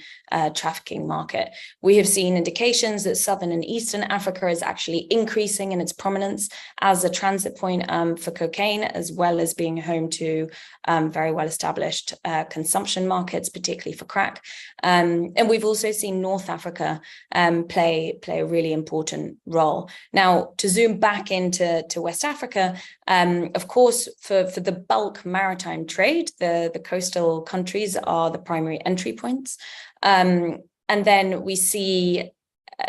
trafficking market. We have seen indications that Southern and Eastern Africa is actually increasing in its prominence as a transit point for cocaine, as well as being home to very well-established consumption markets, particularly for crack. And we've also seen North Africa play a really important role. Now, to zoom back into West Africa, of course, for the bulk maritime trade, the coastal countries are the primary entry points. And then we see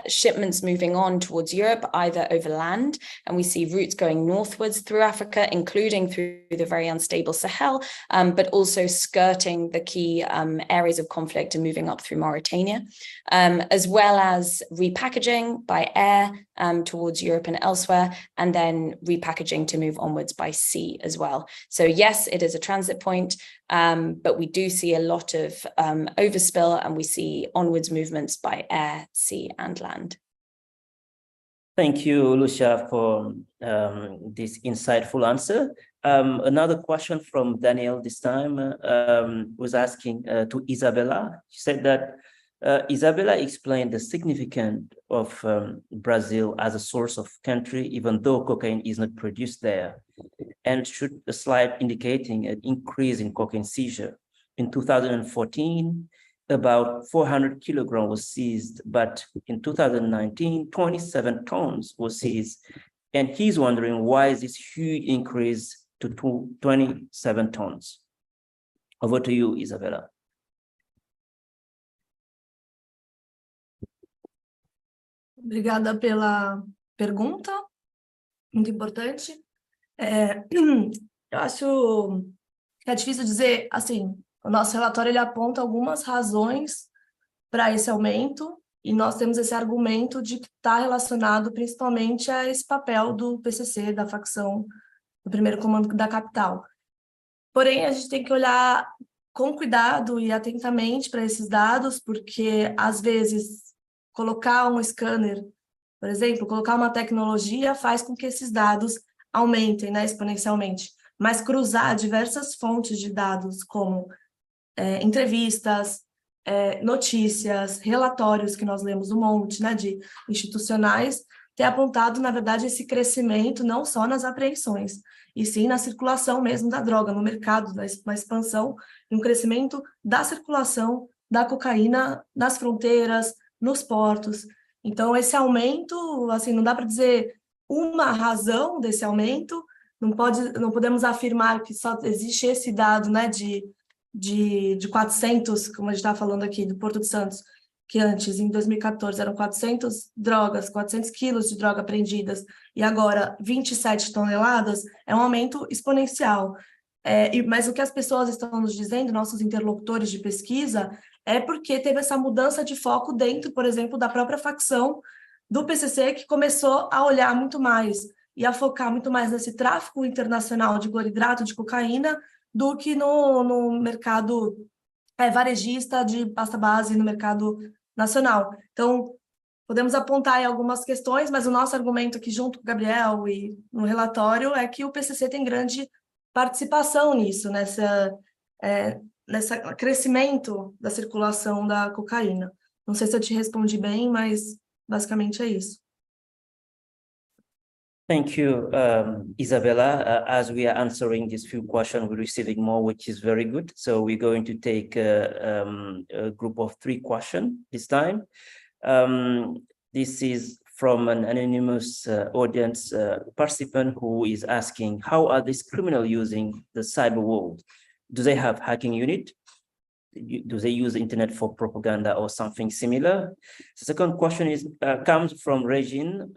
shipments moving on towards Europe, either over land, and we see routes going northwards through Africa, including through the very unstable Sahel, but also skirting the key areas of conflict and moving up through Mauritania, as well as repackaging by air towards Europe and elsewhere, and then repackaging to move onwards by sea as well. So yes, it is a transit point, but we do see a lot of overspill, and we see onwards movements by air, sea, and land. Thank you, Lucia, for this insightful answer. Another question from Daniel this time was asking to Isabella. She said that Isabella explained the significance of Brazil as a source of country, even though cocaine is not produced there, and showed a slide indicating an increase in cocaine seizure. In 2014, about 400 kilograms was seized, but in 2019, 27 tons was seized. And he's wondering why is this huge increase to 27 tons? Over to you, Isabella. Obrigada pela pergunta, muito importante. Eu acho que é difícil dizer, assim, o nosso relatório ele aponta algumas razões para esse aumento, e nós temos esse argumento de que está relacionado principalmente a esse papel do PCC, da facção do primeiro comando da capital. Porém, a gente tem que olhar com cuidado e atentamente para esses dados, porque, às vezes, colocar um scanner, por exemplo, colocar uma tecnologia faz com que esses dados aumentem, né, exponencialmente. Mas cruzar diversas fontes de dados, como entrevistas, notícias, relatórios que nós lemos um monte, né, de institucionais, tem apontado, na verdade, esse crescimento não só nas apreensões, e sim na circulação mesmo da droga, no mercado, uma expansão e um crescimento da circulação da cocaína nas fronteiras, nos portos. Então, esse aumento, assim, não dá para dizer uma razão desse aumento, não podemos afirmar que só existe esse dado, né, de 400, como a gente estava falando aqui, do Porto de Santos, que antes, em 2014, eram 400 quilos de droga apreendidas, e agora 27 toneladas, é um aumento exponencial. Mas o que as pessoas estão nos dizendo, nossos interlocutores de pesquisa, é porque teve essa mudança de foco dentro, por exemplo, da própria facção do PCC, que começou a olhar muito mais e a focar muito mais nesse tráfico internacional de cloridrato, de cocaína, do que no mercado varejista de pasta base, no mercado nacional. Então, podemos apontar em algumas questões, mas o nosso argumento aqui, junto com o Gabriel e no relatório, é que o PCC tem grande participação nisso, nesse crescimento da circulação da cocaína. Não sei se eu te respondi bem, mas basicamente é isso. Thank you, Isabella. As we are answering these few questions, we're receiving more, which is very good. So we're going to take a group of 3 questions this time. This is from an anonymous audience participant who is asking, how are these criminals using the cyber world? Do they have hacking unit? Do they use the internet for propaganda or something similar? The second question is comes from Regine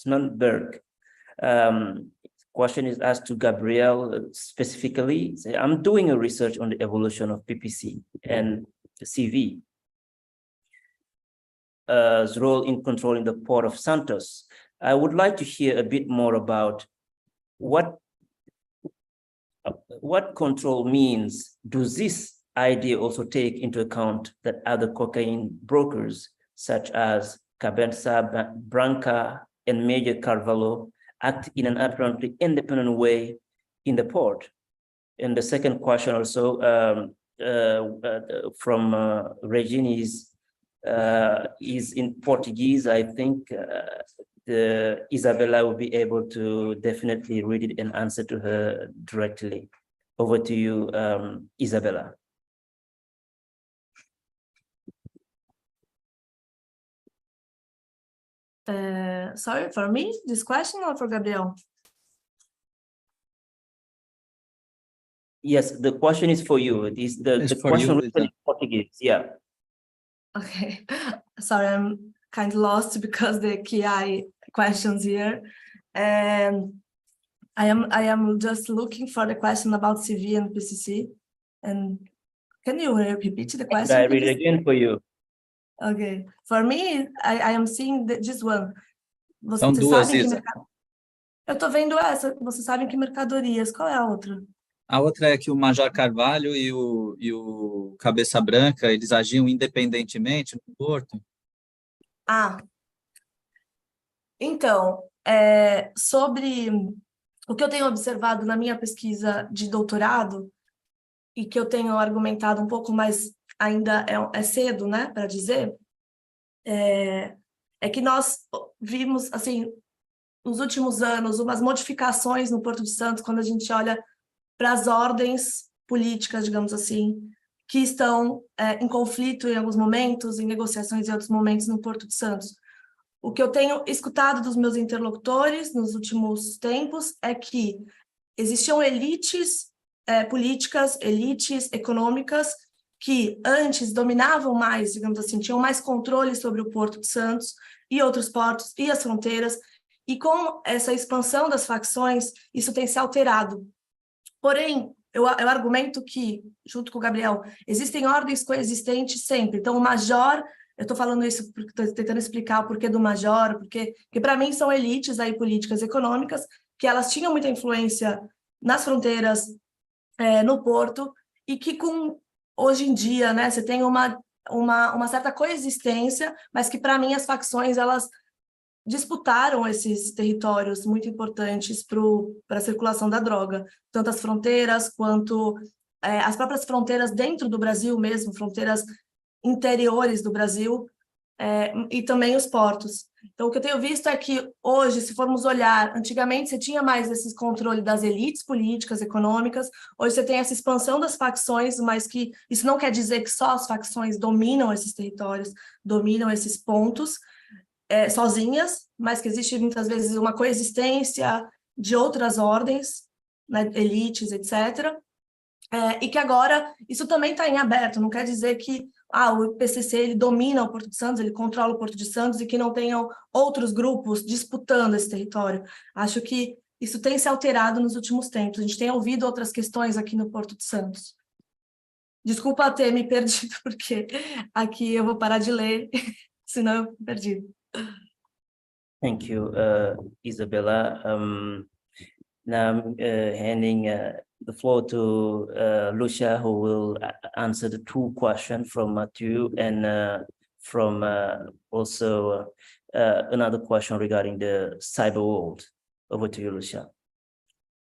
Snodberg. Question is asked to Gabriel specifically. I'm doing a research on the evolution of PPC and the CV. Role in controlling the port of Santos. I would like to hear a bit more about what control means. Do this ID also take into account that other cocaine brokers, such as Cabenza, Branca, and Major Carvalho, act in an apparently independent way in the port? And the second question also from Regine is in Portuguese. I think Isabella will be able to definitely read it and answer to her directly. Over to you, Isabella. Sorry, for me, this question, or for Gabriel? Yes, the question is for you. It's the question written in Portuguese. Yeah. Okay. Sorry, I'm kind of lost because the KI questions here. And I am just looking for the question about CV and PCC. And can you repeat the question? I read it again for you. Okay. For me, I am seeing just one. São duas, Isa. Eu tô vendo essa. Vocês sabem que mercadorias. Qual é a outra? A outra é que o Major Carvalho e o Cabeça Branca, eles agiam independentemente no porto. Então, sobre o que eu tenho observado na minha pesquisa de doutorado, e que eu tenho argumentado um pouco mais, ainda é cedo, né, para dizer, é que nós vimos, assim, nos últimos anos, umas modificações no Porto de Santos, quando a gente olha para as ordens políticas, digamos assim, que estão em conflito em alguns momentos, em negociações em outros momentos no Porto de Santos. O que eu tenho escutado dos meus interlocutores nos últimos tempos é que existiam elites políticas, elites econômicas, que antes dominavam mais, digamos assim, tinham mais controle sobre o Porto de Santos e outros portos e as fronteiras, e com essa expansão das facções, isso tem se alterado. Porém, eu argumento que, junto com o Gabriel, existem ordens coexistentes sempre. Então, o major, eu estou falando isso porque estou tentando explicar o porquê do major, porque para mim são elites aí políticas econômicas, que elas tinham muita influência nas fronteiras, no porto, e que hoje em dia, né, você tem uma certa coexistência, mas que para mim as facções, elas disputaram esses territórios muito importantes para a circulação da droga, tanto as fronteiras quanto as próprias fronteiras dentro do Brasil mesmo, fronteiras interiores do Brasil, e também os portos. Então, o que eu tenho visto é que hoje, se formos olhar, antigamente você tinha mais esse controle das elites políticas, econômicas, hoje você tem essa expansão das facções, mas que isso não quer dizer que só as facções dominam esses territórios, dominam esses pontos, sozinhas, mas que existe muitas vezes uma coexistência de outras ordens, né, elites, etc., e que agora isso também está em aberto, não quer dizer que o PCC ele domina o Porto de Santos, ele controla o Porto de Santos e que não tenham outros grupos disputando esse território. Acho que isso tem se alterado nos últimos tempos, a gente tem ouvido outras questões aqui no Porto de Santos. Desculpa ter me perdido, porque aqui eu vou parar de ler, senão eu me perdi. Thank you, Isabella. Now I'm handing the floor to Lucia, who will answer the two questions from Matthew and from also another question regarding the cyber world. Over to you, Lucia.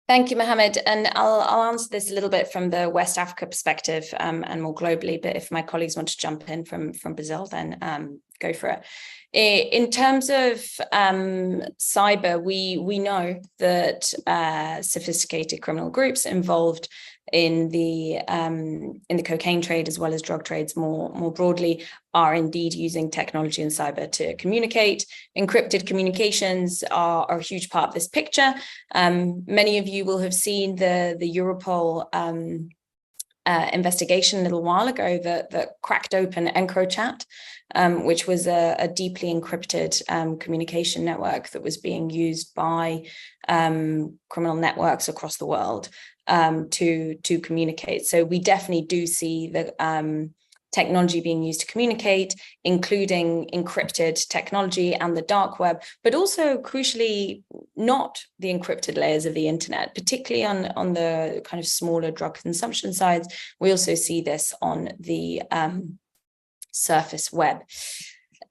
Thank you, Mohammed. And I'll answer this a little bit from the West Africa perspective and more globally, but if my colleagues want to jump in from Brazil, then go for it. In terms of cyber, we know that sophisticated criminal groups involved in the cocaine trade as well as drug trades more broadly are indeed using technology and cyber to communicate. Encrypted communications are a huge part of this picture. Many of you will have seen the Europol investigation a little while ago that cracked open EncroChat, which was a deeply encrypted communication network that was being used by criminal networks across the world to communicate. So we definitely do see technology being used to communicate, including encrypted technology and the dark web, but also crucially not the encrypted layers of the internet, particularly on the kind of smaller drug consumption sides. We also see this on the surface web.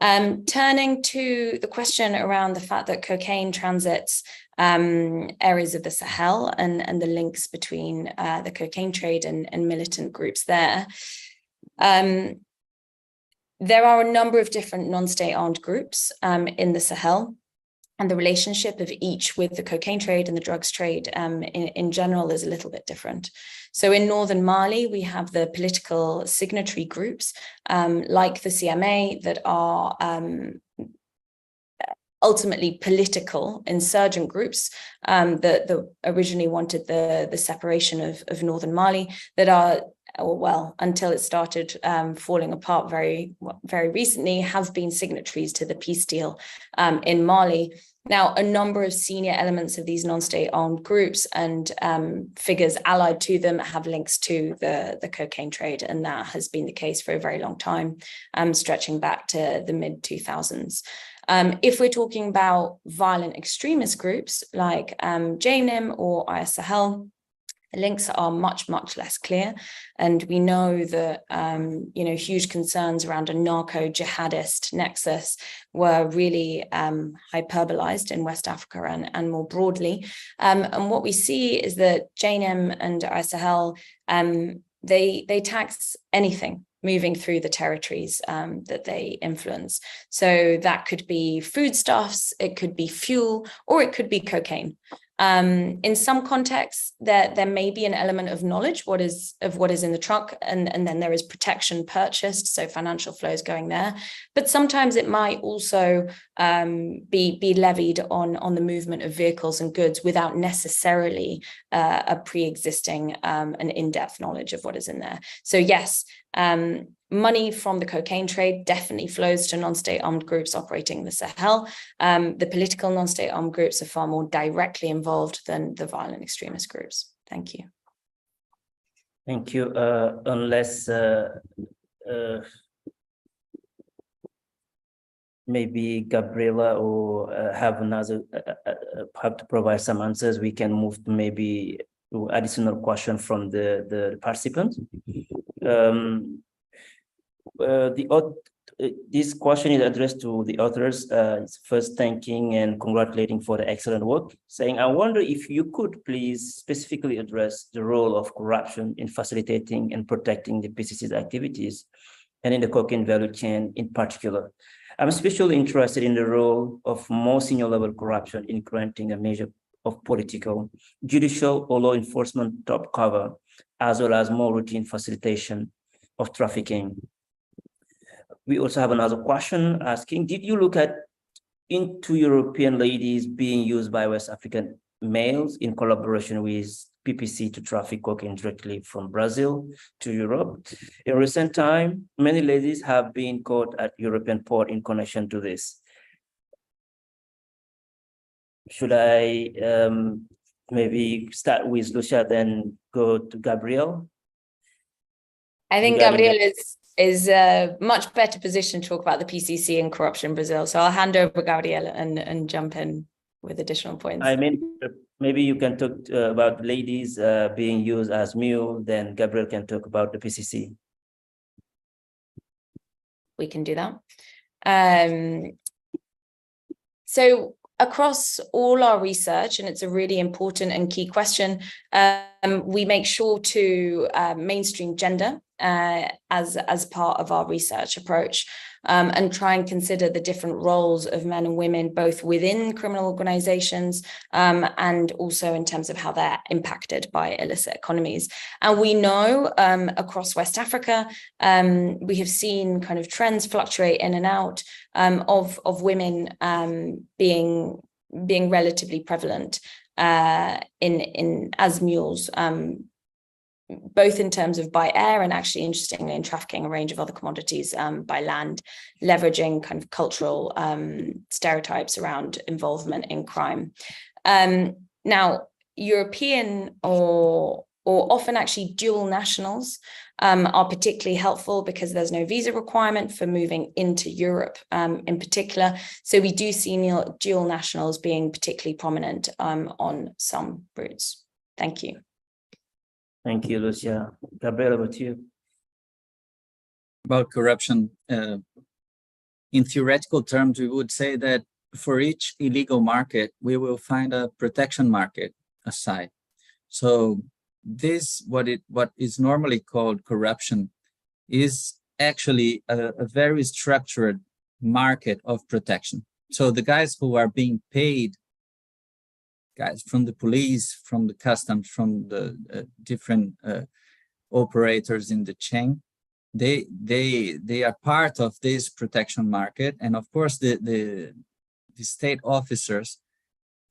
Turning to the question around the fact that cocaine transits areas of the Sahel and the links between the cocaine trade and militant groups there. There are a number of different non-state armed groups in the Sahel, and the relationship of each with the cocaine trade and the drugs trade in general is a little bit different. So in northern Mali, we have the political signatory groups like the CMA that are ultimately political insurgent groups that originally wanted the separation of northern Mali, that are, well, until it started falling apart very recently, have been signatories to the peace deal in Mali. Now, a number of senior elements of these non-state armed groups and figures allied to them have links to the cocaine trade, and that has been the case for a very long time, stretching back to the mid-2000s. If we're talking about violent extremist groups like JNIM or IS Sahel, the links are much less clear, and we know that huge concerns around a narco-jihadist nexus were really hyperbolized in West Africa and more broadly. And what we see is that JNIM and IS Sahel, they tax anything moving through the territories that they influence. So that could be foodstuffs, it could be fuel, or it could be cocaine. In some contexts, there may be an element of knowledge of what is in the truck, and then there is protection purchased, so financial flows going there. But sometimes it might also be levied on the movement of vehicles and goods without necessarily a pre-existing and in-depth knowledge of what is in there. So yes, money from the cocaine trade definitely flows to non-state armed groups operating in the Sahel. The political non-state armed groups are far more directly involved than the violent extremist groups. Thank you. Thank you. Unless maybe Gabriela or have to provide some answers, we can move to maybe additional question from the participants. This question is addressed to the authors. It's first thanking and congratulating for the excellent work, saying, I wonder if you could please specifically address the role of corruption in facilitating and protecting the PCC's activities and in the cocaine value chain in particular. I'm especially interested in the role of more senior level corruption in granting a measure of political, judicial, or law enforcement top cover, as well as more routine facilitation of trafficking. We also have another question asking, did you look into European ladies being used by West African males in collaboration with PPC to traffic cocaine directly from Brazil to Europe? In recent time, many ladies have been caught at European port in connection to this. Should I maybe start with Lucia, then go to Gabriel? I think Gabriel is a much better position to talk about the PCC and corruption in Brazil. So I'll hand over Gabriel and jump in with additional points. I mean, maybe you can talk about ladies being used as mule, then Gabriel can talk about the PCC. We can do that. So across all our research, and it's a really important and key question, we make sure to mainstream gender as part of our research approach, and try and consider the different roles of men and women, both within criminal organizations and also in terms of how they're impacted by illicit economies. And we know across West Africa, we have seen kind of trends fluctuate in and out of women being relatively prevalent in as mules, both in terms of by air and actually, interestingly, in trafficking a range of other commodities by land, leveraging kind of cultural stereotypes around involvement in crime. Now, European or or often actually dual nationals are particularly helpful because there's no visa requirement for moving into Europe in particular. So we do see dual nationals being particularly prominent on some routes. Thank you. Thank you, Lucia. Gabriel, about you? About corruption, in theoretical terms, we would say that for each illegal market, we will find a protection market aside. So this, what is normally called corruption, is actually a very structured market of protection. So the guys who are being paid, guys from the police, from the customs, from the different operators in the chain, they are part of this protection market. And of course, the state officers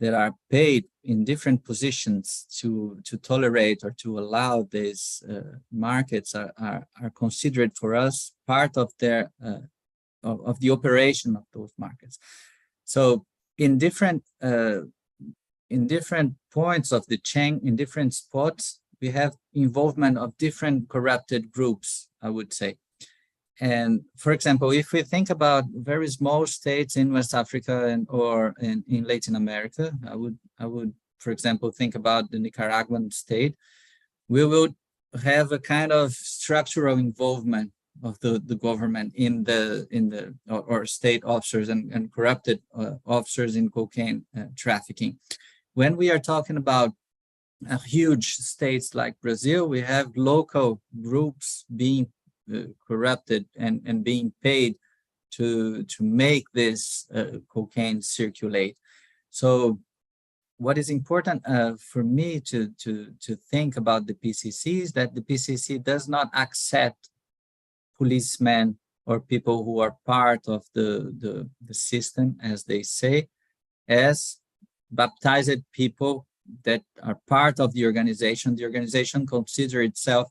that are paid in different positions to tolerate or to allow these markets are considered for us part of their of the operation of those markets. So in different points of the chain, in different spots, we have involvement of different corrupted groups, I would say. And for example, if we think about very small states in West Africa or in Latin America, I would, for example, think about the Nicaraguan state. We will have a kind of structural involvement of the government in the or state officers and corrupted officers in cocaine trafficking. When we are talking about huge states like Brazil, we have local groups being corrupted and being paid to make this cocaine circulate. So what is important for me to think about the PCC is that the PCC does not accept policemen or people who are part of the system, as they say, as baptized people that are part of the organization. The organization considers itself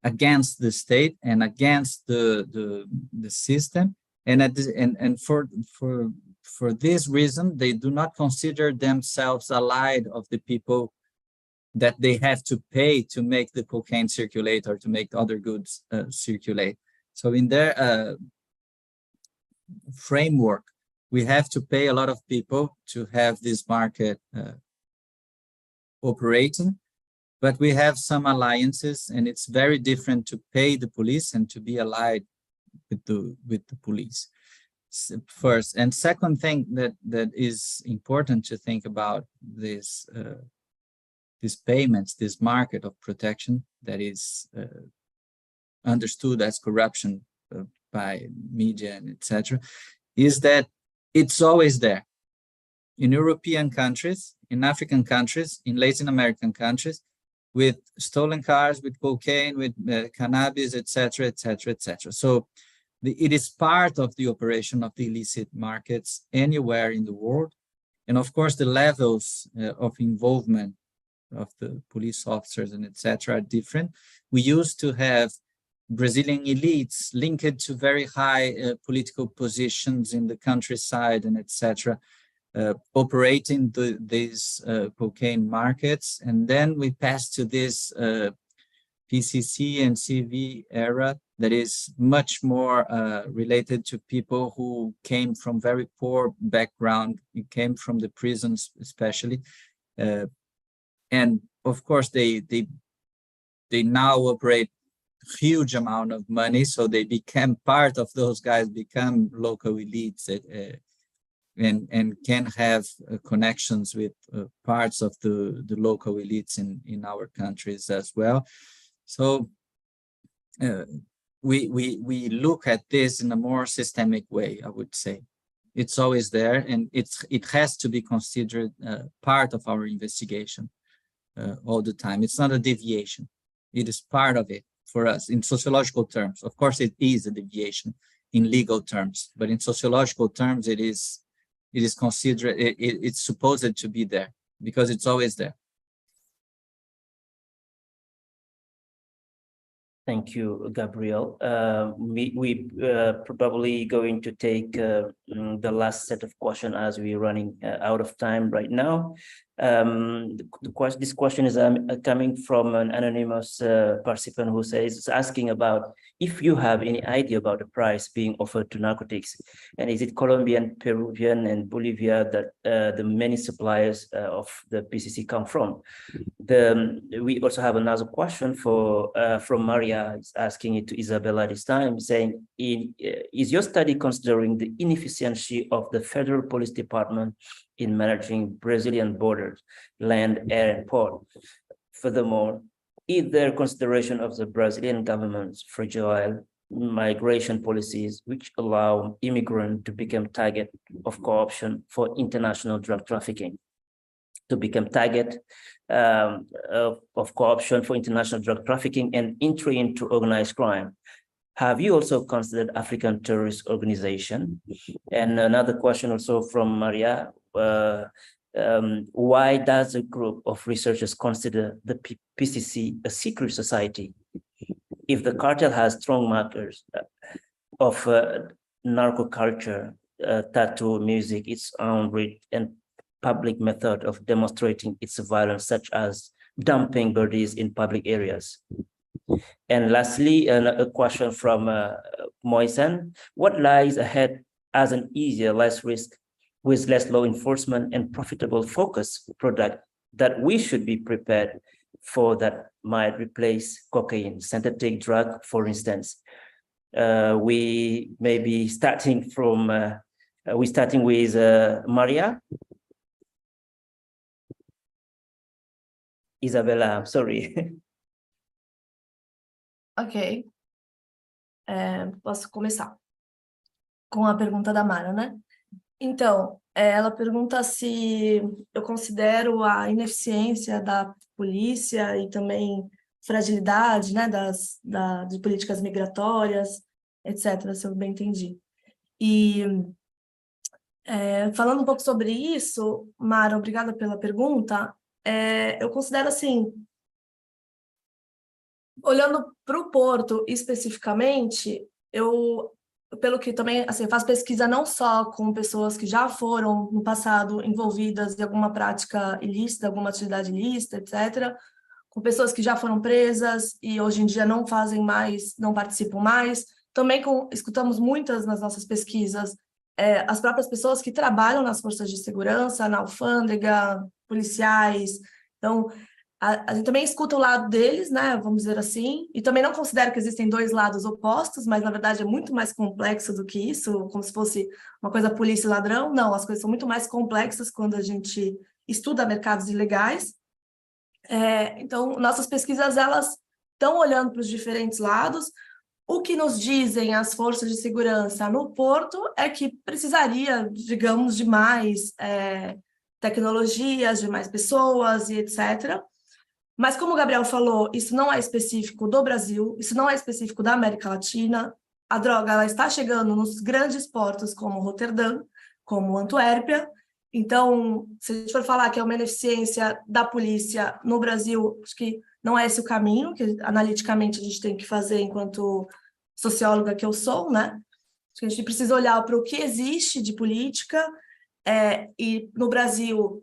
against the state and against the system, and for this reason, they do not consider themselves allied of the people that they have to pay to make the cocaine circulate or to make other goods circulate. So in their framework, we have to pay a lot of people to have this market operating, but we have some alliances, and it's very different to pay the police and to be allied with the police. First, and second thing that is important to think about these payments, this market of protection that is understood as corruption by media and etc., is that it's always there. In European countries, in African countries, in Latin American countries, with stolen cars, with cocaine, with cannabis, etc., etc., etc. So it is part of the operation of the illicit markets anywhere in the world. And of course, the levels of involvement of the police officers and etc. are different. We used to have Brazilian elites linked to very high political positions in the countryside and etc., operating these cocaine markets. And then we passed to this PCC and CV era that is much more related to people who came from very poor background, who came from the prisons especially. And of course, they now operate huge amount of money, so they became part of those guys, become local elites and can have connections with parts of the local elites in our countries as well. So we look at this in a more systemic way, I would say. It's always there, and it has to be considered part of our investigation all the time. It's not a deviation. It is part of it for us in sociological terms. Of course, it is a deviation in legal terms, but in sociological terms, it is considered, it's supposed to be there because it's always there. Thank you, Gabriel. We probably going to take the last set of questions as we're running out of time right now. This question is coming from an anonymous participant who is asking about if you have any idea about the price being offered to narcotics, and is it Colombian, Peruvian, and Bolivia that the many suppliers of the PCC come from? We also have another question from Maria, asking it to Isabella this time, saying, is your study considering the inefficiency of the Federal Police Department in managing Brazilian borders, land, air, and port? Furthermore, is there consideration of the Brazilian government's fragile migration policies, which allow immigrants to become target of corruption for international drug trafficking? To become target of corruption for international drug trafficking and entry into organized crime. Have you also considered African terrorist organization? And another question also from Maria, why does a group of researchers consider the PCC a secret society if the cartel has strong markers of narco culture, tattoo, music, its own rich and public method of demonstrating its violence, such as dumping bodies in public areas? And lastly, a question from Moisen. What lies ahead as an easier, less risk, with less law enforcement and profitable focus product that we should be prepared for that might replace cocaine, synthetic drug, for instance? We may be starting from, we're starting with Maria. Isabella, I'm sorry. Ok. Posso começar com a pergunta da Mara, né? Então, ela pergunta se eu considero a ineficiência da polícia e também fragilidade, né, de políticas migratórias, etc., se eu bem entendi. E falando um pouco sobre isso, Mara, obrigada pela pergunta. Eu considero assim, olhando para o Porto especificamente, pelo que também assim, faço pesquisa não só com pessoas que já foram no passado envolvidas em alguma prática ilícita, alguma atividade ilícita, etc., com pessoas que já foram presas e hoje em dia não fazem mais, não participam mais. Também escutamos muitas nas nossas pesquisas as próprias pessoas que trabalham nas forças de segurança, na alfândega, policiais. Então, a gente também escuta o lado deles, né, vamos dizer assim, e também não considero que existem dois lados opostos, mas, na verdade, é muito mais complexo do que isso, como se fosse uma coisa polícia e ladrão. Não, as coisas são muito mais complexas quando a gente estuda mercados ilegais. Então, nossas pesquisas, elas estão olhando para os diferentes lados. O que nos dizem as forças de segurança no Porto é que precisaria, digamos, de mais tecnologias, de mais pessoas e etc., mas, como o Gabriel falou, isso não é específico do Brasil, isso não é específico da América Latina. A droga ela está chegando nos grandes portos como Roterdã, como Antuérpia. Então, se a gente for falar que é uma ineficiência da polícia no Brasil, acho que não é esse o caminho que analiticamente a gente tem que fazer enquanto socióloga que eu sou, né? Acho que a gente precisa olhar para o que existe de política e no Brasil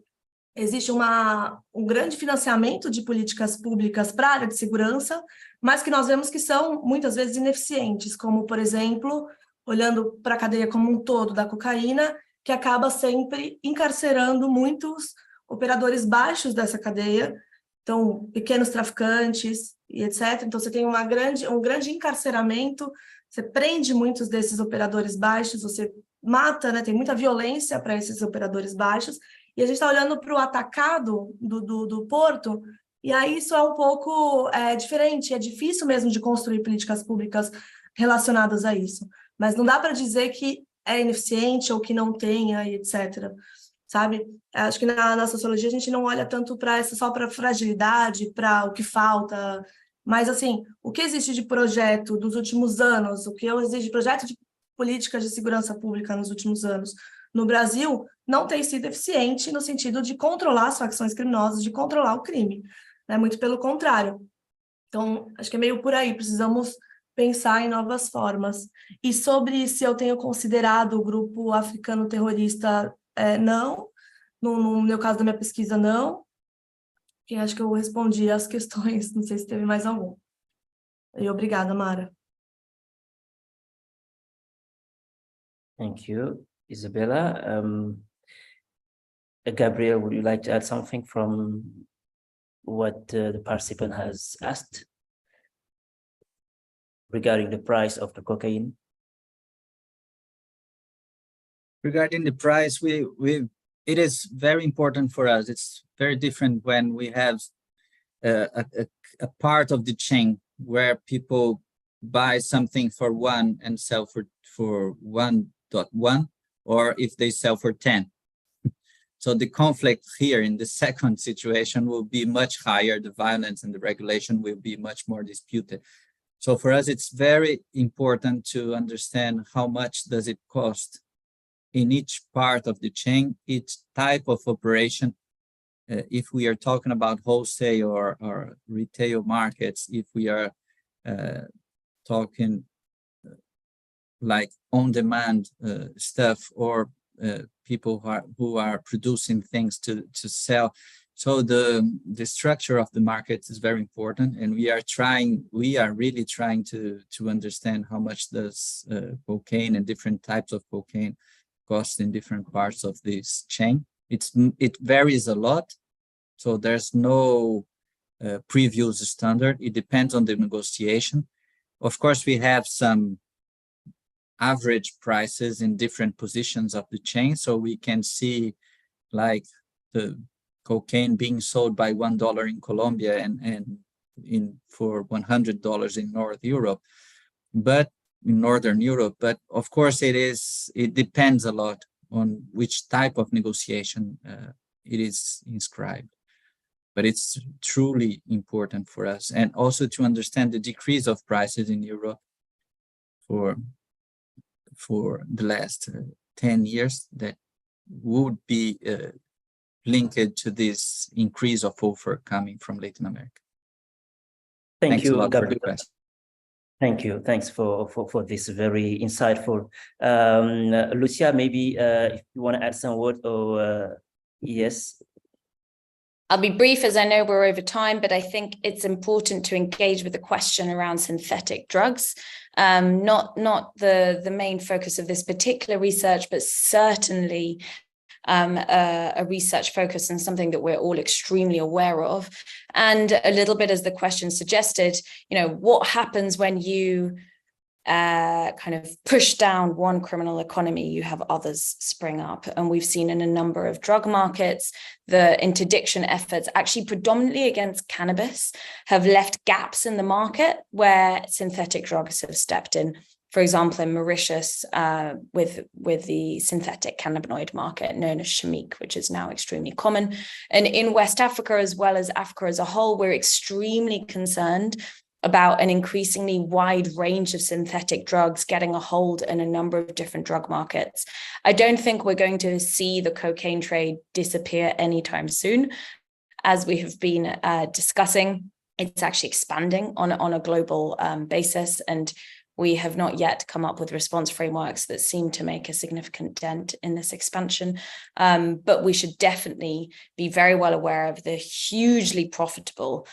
existe um grande financiamento de políticas públicas para a área de segurança, mas que nós vemos que são, muitas vezes, ineficientes, como, por exemplo, olhando para a cadeia como um todo da cocaína, que acaba sempre encarcerando muitos operadores baixos dessa cadeia, então, pequenos traficantes e etc. Então, você tem um grande encarceramento, você prende muitos desses operadores baixos, você mata, né? Tem muita violência para esses operadores baixos. E a gente está olhando para o atacado do Porto, e aí isso é um pouco diferente, é difícil mesmo de construir políticas públicas relacionadas a isso. Mas não dá para dizer que é ineficiente ou que não tenha, e etc. Sabe? Acho que na sociologia a gente não olha tanto só para fragilidade, para o que falta, mas assim, o que existe de projeto dos últimos anos, o que existe de projeto de políticas de segurança pública nos últimos anos no Brasil não tem sido eficiente no sentido de controlar as facções criminosas, de controlar o crime, né? Muito pelo contrário. Então, acho que é meio por aí, precisamos pensar em novas formas. E sobre se eu tenho considerado o grupo africano terrorista, não, No meu caso da minha pesquisa, não. Que acho que eu respondi as questões, não sei se teve mais algum. E obrigada, Mara. Thank you, Isabella. Gabriel, would you like to add something from what the participant has asked regarding the price of the cocaine? Regarding the price, it is very important for us. It's very different when we have a part of the chain where people buy something for 1 and sell for 1.1, or if they sell for 10. So the conflict here in the second situation will be much higher. The violence and the regulation will be much more disputed. So for us, it's very important to understand how much does it cost in each part of the chain, each type of operation. If we are talking about wholesale or retail markets, if we are talking like on-demand stuff, or people who are producing things to sell. So the structure of the market is very important, and we are really trying to understand how much does cocaine and different types of cocaine cost in different parts of this chain. It varies a lot, so there's no previous standard. It depends on the negotiation. Of course, we have some average prices in different positions of the chain, so we can see like the cocaine being sold by $1 in Colombia and for $100 in Northern Europe. But of course, it depends a lot on which type of negotiation it is inscribed. But it's truly important for us, and also to understand the decrease of prices in Europe for the last 10 years that would be linked to this increase of offer coming from Latin America. Thanks you, a lot, Gabriel. for the question. Thank you. Thanks for this very insightful. Lucia, maybe if you want to add some word, or yes. I'll be brief as I know we're over time, but I think it's important to engage with the question around synthetic drugs. Not the main focus of this particular research, but certainly a research focus and something that we're all extremely aware of. And a little bit as the question suggested, what happens when you kind of push down one criminal economy, you have others spring up. And we've seen in a number of drug markets, the interdiction efforts, actually predominantly against cannabis, have left gaps in the market where synthetic drugs have stepped in. For example, in Mauritius, with the synthetic cannabinoid market known as shamik, which is now extremely common. And in West Africa, as well as Africa as a whole, we're extremely concerned about an increasingly wide range of synthetic drugs getting a hold in a number of different drug markets. I don't think we're going to see the cocaine trade disappear anytime soon. As we have been discussing, it's actually expanding on a global basis, and we have not yet come up with response frameworks that seem to make a significant dent in this expansion. But we should definitely be very well aware of the hugely profitable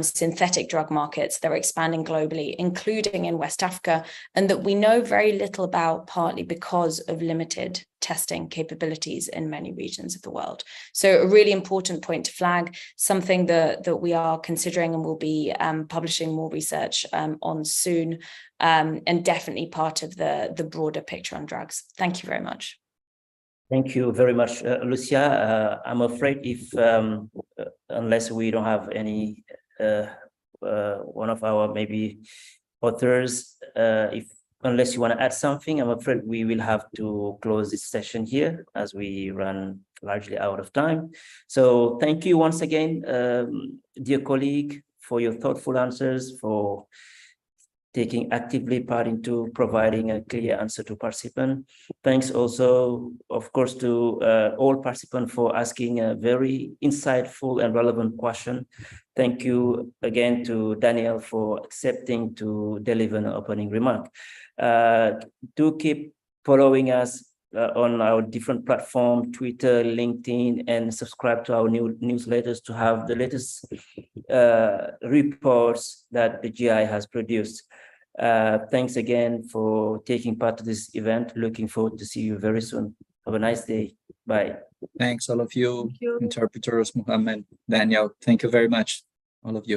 synthetic drug markets that are expanding globally, including in West Africa, and that we know very little about, partly because of limited testing capabilities in many regions of the world. So a really important point to flag, something that we are considering and will be publishing more research on soon, and definitely part of the broader picture on drugs. Thank you very much. Thank you very much, Lucia. I'm afraid if, unless we don't have any, one of our maybe authors, unless you want to add something, I'm afraid we will have to close this session here as we run largely out of time. So thank you once again, dear colleague, for your thoughtful answers, for taking actively part into providing a clear answer to participants. Thanks also, of course, to all participants for asking a very insightful and relevant question. Thank you again to Daniel for accepting to deliver an opening remark. Do keep following us on our different platforms, Twitter, LinkedIn, and subscribe to our new newsletters to have the latest reports that the GI has produced. Thanks again for taking part of this event. Looking forward to see you very soon. Have a nice day. Bye. Thanks, all of you, Thank you. interpreters, Mohammed, Daniel. Thank you very much, all of you.